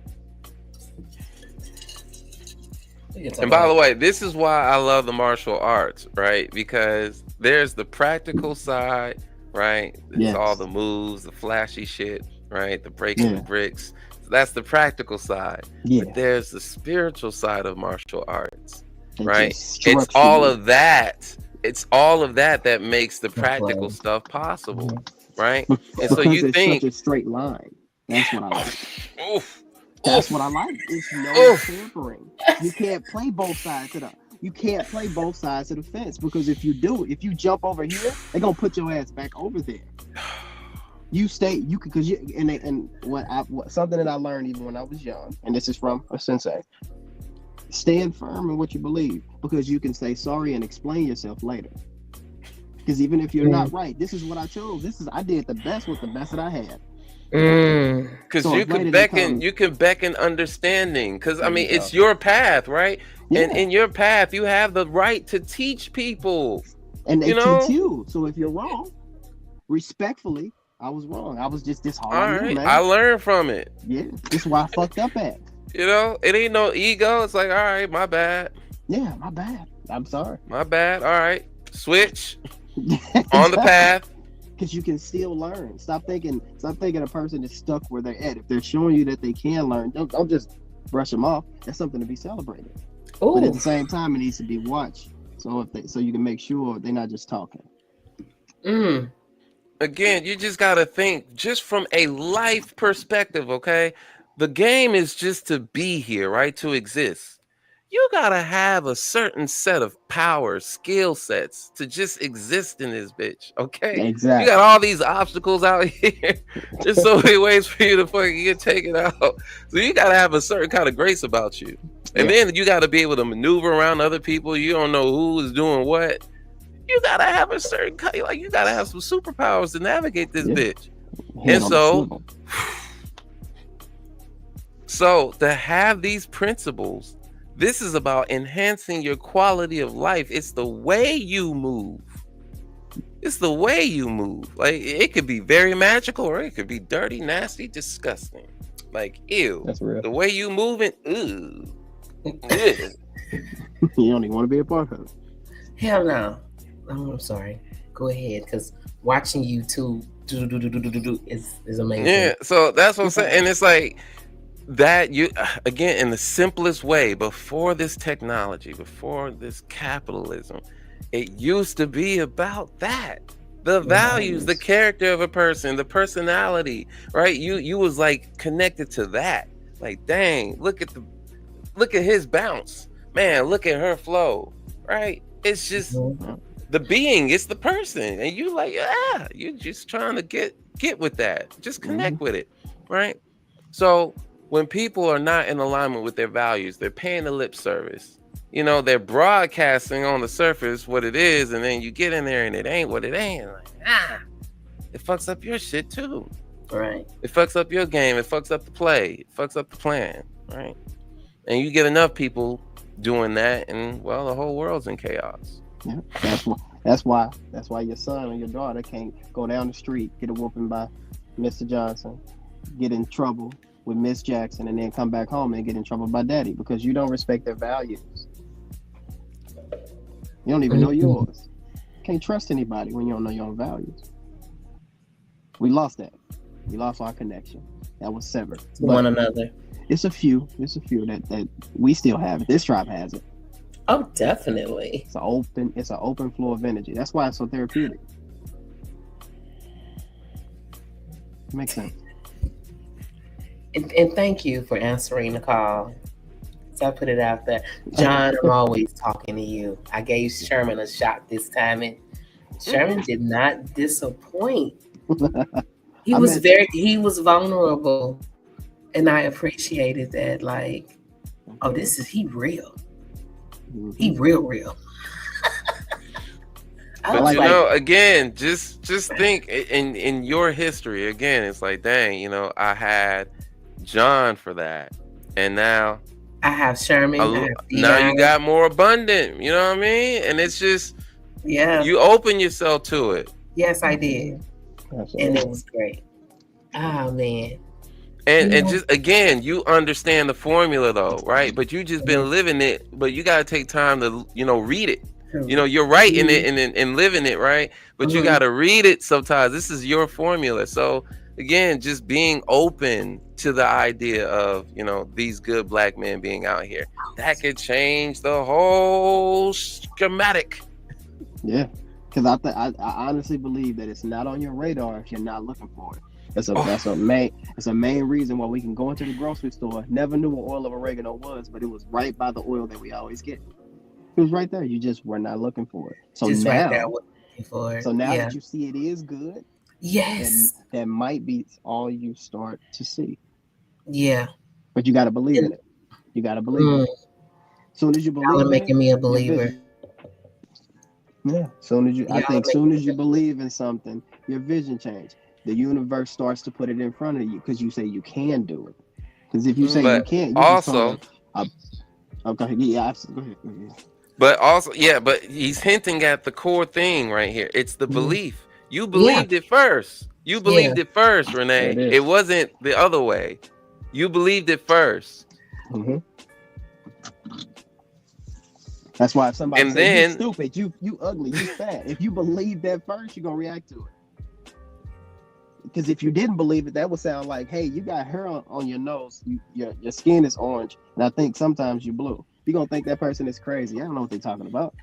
And by the way, this is why I love the martial arts, right? Because there's the practical side, right? It's all the moves, the flashy shit, right? The breaking the bricks. So that's the practical side. Yeah. But there's the spiritual side of martial arts. Right, it's all of that. It's all of that that makes the practical stuff possible, right? And so you think such a straight line. That's what I like. That's what I like. It's no tampering. You can't play both sides of the fence, because if you jump over here, they're gonna put your ass back over there. Something that I learned even when I was young, and this is from a sensei. Stand firm in what you believe, because you can say sorry and explain yourself later. Because even if you're not right, this is what I chose. I did the best with the best that I had. Because you can beckon understanding. Because I mean, it's your path, right? Yeah. And in your path, you have the right to teach people. And they teach you. So if you're wrong, respectfully, I was wrong. I was just this hard. All right, I learned from it. Yeah, this is why I fucked up at. It ain't no ego. It's like, all right, my bad. Yeah, my bad. I'm sorry. My bad. All right, switch on the path. Because you can still learn. Stop thinking a person is stuck where they're at. If they're showing you that they can learn, don't just brush them off. That's something to be celebrated. Ooh. But at the same time, it needs to be watched. So you can make sure they're not just talking. Again, you just gotta think just from a life perspective, okay? The game is just to be here, right? To exist. You gotta have a certain set of power, skill sets to just exist in this bitch, okay? Exactly. You got all these obstacles out here. There's so many ways for you to fucking get taken out. So you gotta have a certain kind of grace about you. And then you gotta be able to maneuver around other people. You don't know who is doing what. You gotta have a certain you gotta have some superpowers to navigate this bitch. And so to have these principles, this is about enhancing your quality of life. It's the way you move. It's the way you move. Like it could be very magical, or it could be dirty, nasty, disgusting. Like ew. That's real. The way you moving, ew. You don't even want to be a part of it. Hell no. I'm sorry. Go ahead, because watching you too is amazing. Yeah, so that's what I'm saying. And it's like that you again in the simplest way, before this technology, before this capitalism, it used to be about that. The values, the character of a person, the personality, right? You was like connected to that. Like, dang, look at his bounce. Man, look at her flow. Right? It's just the being, it's the person. And you like, yeah, you're just trying to get with that. Just connect with it. Right? So when people are not in alignment with their values, they're paying the lip service. You know, they're broadcasting on the surface what it is, and then you get in there and it ain't what it ain't. Like, it fucks up your shit too. Right. It fucks up your game. It fucks up the play. It fucks up the plan. Right. And you get enough people doing that, and well, the whole world's in chaos. Yeah, that's why your son or your daughter can't go down the street, get a whooping by Mr. Johnson, get in trouble with Miss Jackson, and then come back home and get in trouble by daddy, because you don't respect their values. You don't even know yours. Can't trust anybody when you don't know your own values. We lost that. We lost our connection. That was severed. To one another. It's a few that we still have it. This tribe has it. Oh, definitely. It's an open flow of energy. That's why it's so therapeutic. Makes sense. And thank you for answering the call. So I put it out there. John, I'm always talking to you. I gave Sherman a shot this time, and Sherman did not disappoint. He was vulnerable, and I appreciated that. Like, oh, he real. He real. But you know, again, just think in your history. Again, it's like, dang, you know, I had John for that, and now I have Sherman. Now you got more abundant. You know what I mean? And it's just, you open yourself to it. Yes, I did. Absolutely. And it was great. Oh man. And just again, you understand the formula though, right? But you just been living it. But you gotta take time to, you know, read it. You know, you're writing it and living it, right? But you gotta read it sometimes. This is your formula. So again, just being open to the idea of, you know, these good black men being out here, that could change the whole schematic. Yeah, because I honestly believe that it's not on your radar if you're not looking for it. It's a main reason why we can go into the grocery store. Never knew what oil of oregano was, but it was right by the oil that we always get. It was right there. You just were not looking for it. So just now, that you see it is good, yes, that might be all you start to see. Yeah, but you got to believe in it. You got to believe in it. Soon as you believe, you're making me a believer. Yeah. Soon as you believe in something, your vision changes. The universe starts to put it in front of you because you say you can do it. Because if you say you can't, you also. Okay. Yeah. Go ahead. But also, but he's hinting at the core thing right here. It's the belief. You believed it first. You believed it first, Renee. It wasn't the other way. You believed it first. Mm-hmm. That's why if somebody says you stupid, you ugly, you fat. If you believe that first, you're gonna react to it. Because if you didn't believe it, that would sound like, hey, you got hair on your nose, your skin is orange, and I think sometimes you blue. You're gonna think that person is crazy. I don't know what they're talking about.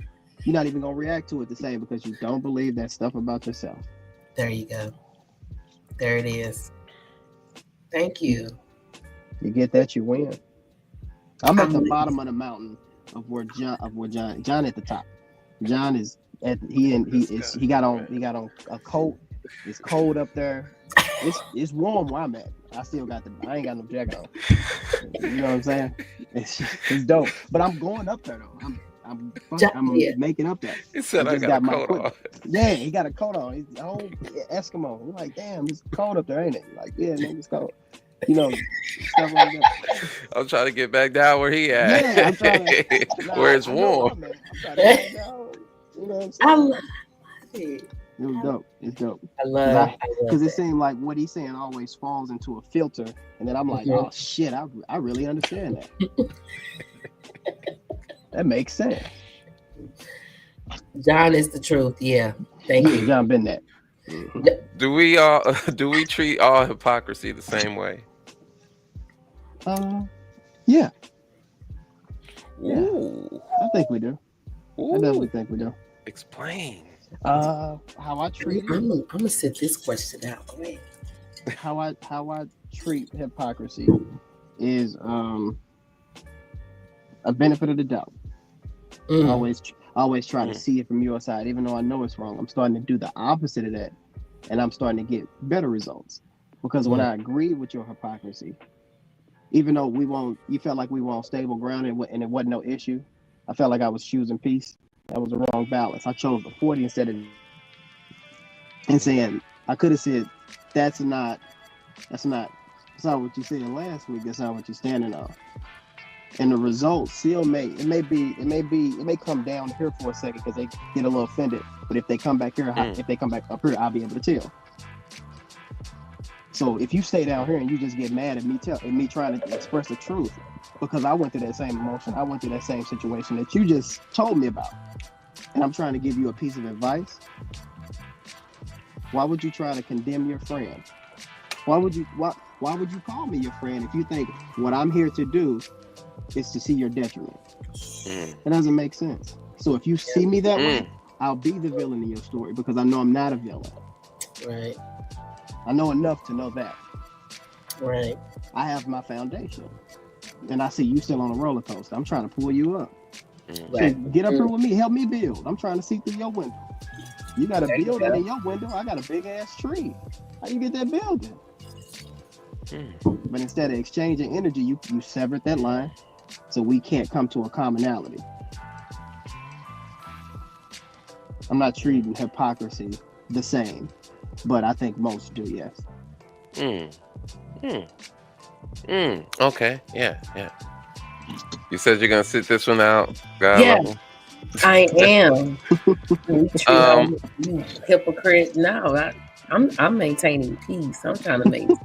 You're not even gonna react to it the same because you don't believe that stuff about yourself. There you go. There it is. Thank you. You get that, you win. I'm at the bottom of the mountain of where John at the top. John is he got on a coat. It's cold up there. It's warm where I'm at. I ain't got no jacket on. You know what I'm saying? It's dope. But I'm going up there though. I'm making up there. He said I got a coat on. Yeah, he got a coat on. He's a whole Eskimo. We're like, damn, it's cold up there, ain't it? Like, yeah, man, it's cold. You know, stuff like that. I'm trying to get back down where he at. Yeah, I'm trying to, where it's warm. I'm trying to get down, you know what I'm saying? I love it. It was dope. It's dope. I love Because it that. seemed like what he's saying always falls into a filter, and then I'm like, oh shit, I really understand that. That makes sense. John is the truth. Yeah. Thank you. John been that. Do we treat all hypocrisy the same way? Yeah. Ooh. I think we do. Ooh. I definitely think we do. Explain. How I treat it. I'm gonna sit this question out. Go ahead. How I treat hypocrisy is a benefit of the doubt. Always try to see it from your side, even though I know it's wrong. I'm starting to do the opposite of that, and I'm starting to get better results. Because when I agree with your hypocrisy, even though you felt like we were on stable ground and it wasn't no issue, I felt like I was choosing peace. That was the wrong balance. I chose the 40 instead of and saying I could have said that's not what you said last week. That's not what you're standing on. And the results still may come down here for a second because they get a little offended. But if they come back here, if they come back up here, I'll be able to tell. So if you stay down here and you just get mad at me trying to express the truth, because I went through that same emotion, I went through that same situation that you just told me about, and I'm trying to give you a piece of advice. Why would you try to condemn your friend? Why would you call me your friend if you think what I'm here to do is to see your detriment? It doesn't make sense. So if you see me that way, I'll be the villain in your story because I know I'm not a villain. Right. I know enough to know that. Right. I have my foundation. And I see you still on a roller coaster. I'm trying to pull you up. Right. So get up here with me. Help me build. I'm trying to see through your window. You got a building in your window. I got a big ass tree. How you get that building? But instead of exchanging energy, you severed that line, so we can't come to a commonality. I'm not treating hypocrisy the same, but I think most do. Yes. Okay. Yeah. You said you're gonna sit this one out. God level. I am. You hypocrite. No, I'm maintaining peace. I'm trying to maintain.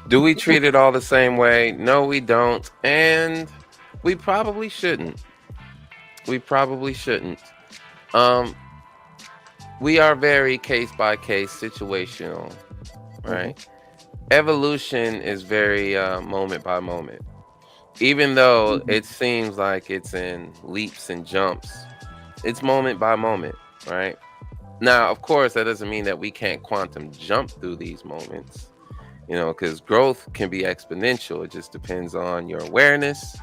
Do we treat it all the same way? No, we don't, and we probably shouldn't. We are very case by case situational, right? Evolution is very moment by moment. Even though it seems like it's in leaps and jumps, it's moment by moment, right? Now, of course, that doesn't mean that we can't quantum jump through these moments, because growth can be exponential. It just depends on your awareness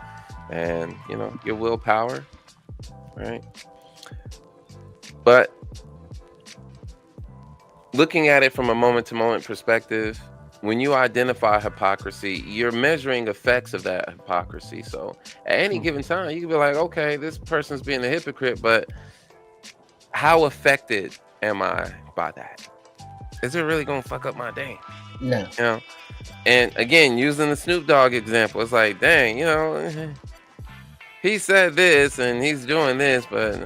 and, your willpower, right? But looking at it from a moment-to-moment perspective, when you identify hypocrisy, you're measuring effects of that hypocrisy. So at any given time, you can be like, okay, this person's being a hypocrite, but how affected am I by that? Is it really going to fuck up my day? No. And again, using the Snoop Dogg example, it's like, dang, he said this and he's doing this, but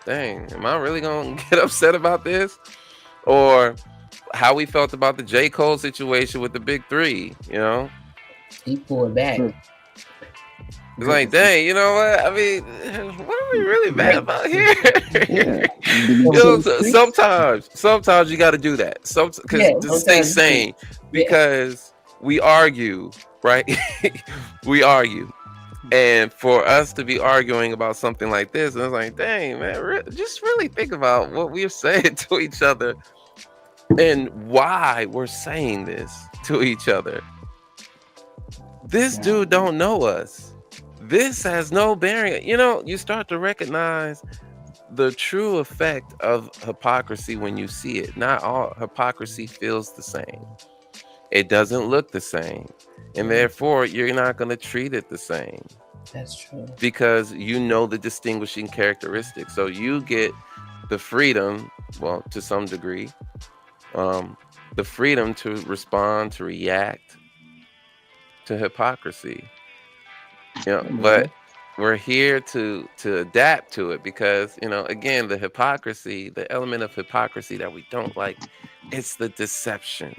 dang, am I really going to get upset about this? Or how we felt about the J. Cole situation with the Big Three, He pulled back. It's like, dang, you know what? I mean, what are we really mad about here? Sometimes you got to do that. To stay sane, because we argue, right? We argue. And for us to be arguing about something like this, and it's like, dang, man, just really think about what we're saying to each other and why we're saying this to each other. This dude don't know us. This has no bearing. You start to recognize the true effect of hypocrisy when you see it. Not all hypocrisy feels the same. It doesn't look the same. And therefore, you're not going to treat it the same. That's true. Because the distinguishing characteristics. So you get the freedom, well, to some degree, the freedom to respond, to react to hypocrisy. But we're here to adapt to it because, you know, again, the hypocrisy, the element of hypocrisy that we don't like, it's the deception.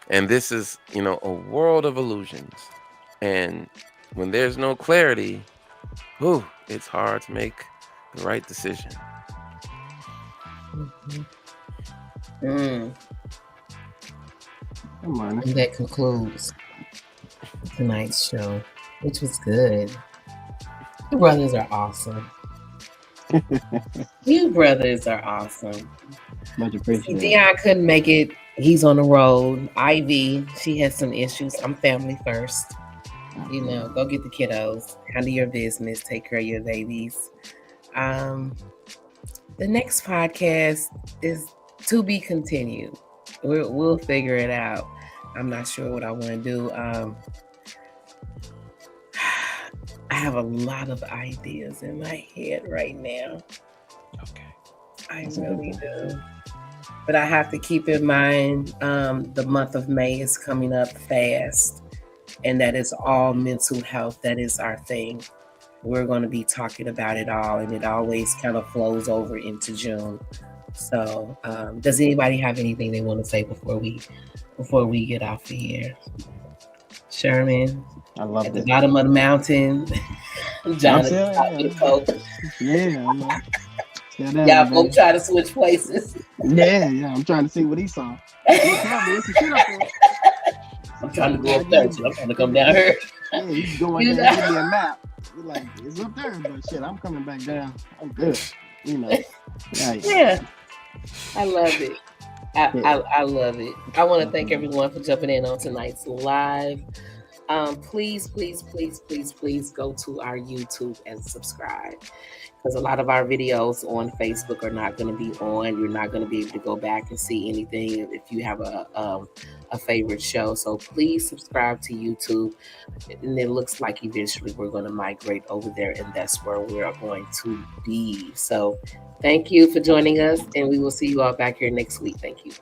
And this is, you know, a world of illusions. And when there's no clarity, whew, it's hard to make the right decision. And that concludes tonight's show, which was good. You brothers are awesome. You brothers are awesome. Much appreciated. Dion couldn't make it. He's on the road. Ivy, she has some issues. I'm family first. You know, go get the kiddos, handle your business, take care of your babies. The next podcast is to be continued. We'll figure it out. I'm not sure what I want to do. I have a lot of ideas in my head right now. Okay. I really do. But I have to keep in mind the month of May is coming up fast. And that is all mental health. That is our thing. We're going to be talking about it all. And it always kind of flows over into June. So does anybody have anything they want to say before we get off of here? Sherman? I love at the bottom of the mountain. Jonathan, yeah. Y'all both try to switch places. Yeah. I'm trying to see what he saw. I'm trying to go up there. So I'm trying to come down here. Yeah, you go in there and give me a map. You're like, it's up there, but shit, I'm coming back down. I'm good. You know. Nice. Yeah. I love it. I love it. I want to thank everyone for jumping in on tonight's live. Please go to our YouTube and subscribe, because a lot of our videos on Facebook are not going to be on. You're not going to be able to go back and see anything if you have a favorite show. So please subscribe to YouTube, and it looks like eventually we're going to migrate over there, and that's where we're going to be. So thank you for joining us, and we will see you all back here next week. Thank you.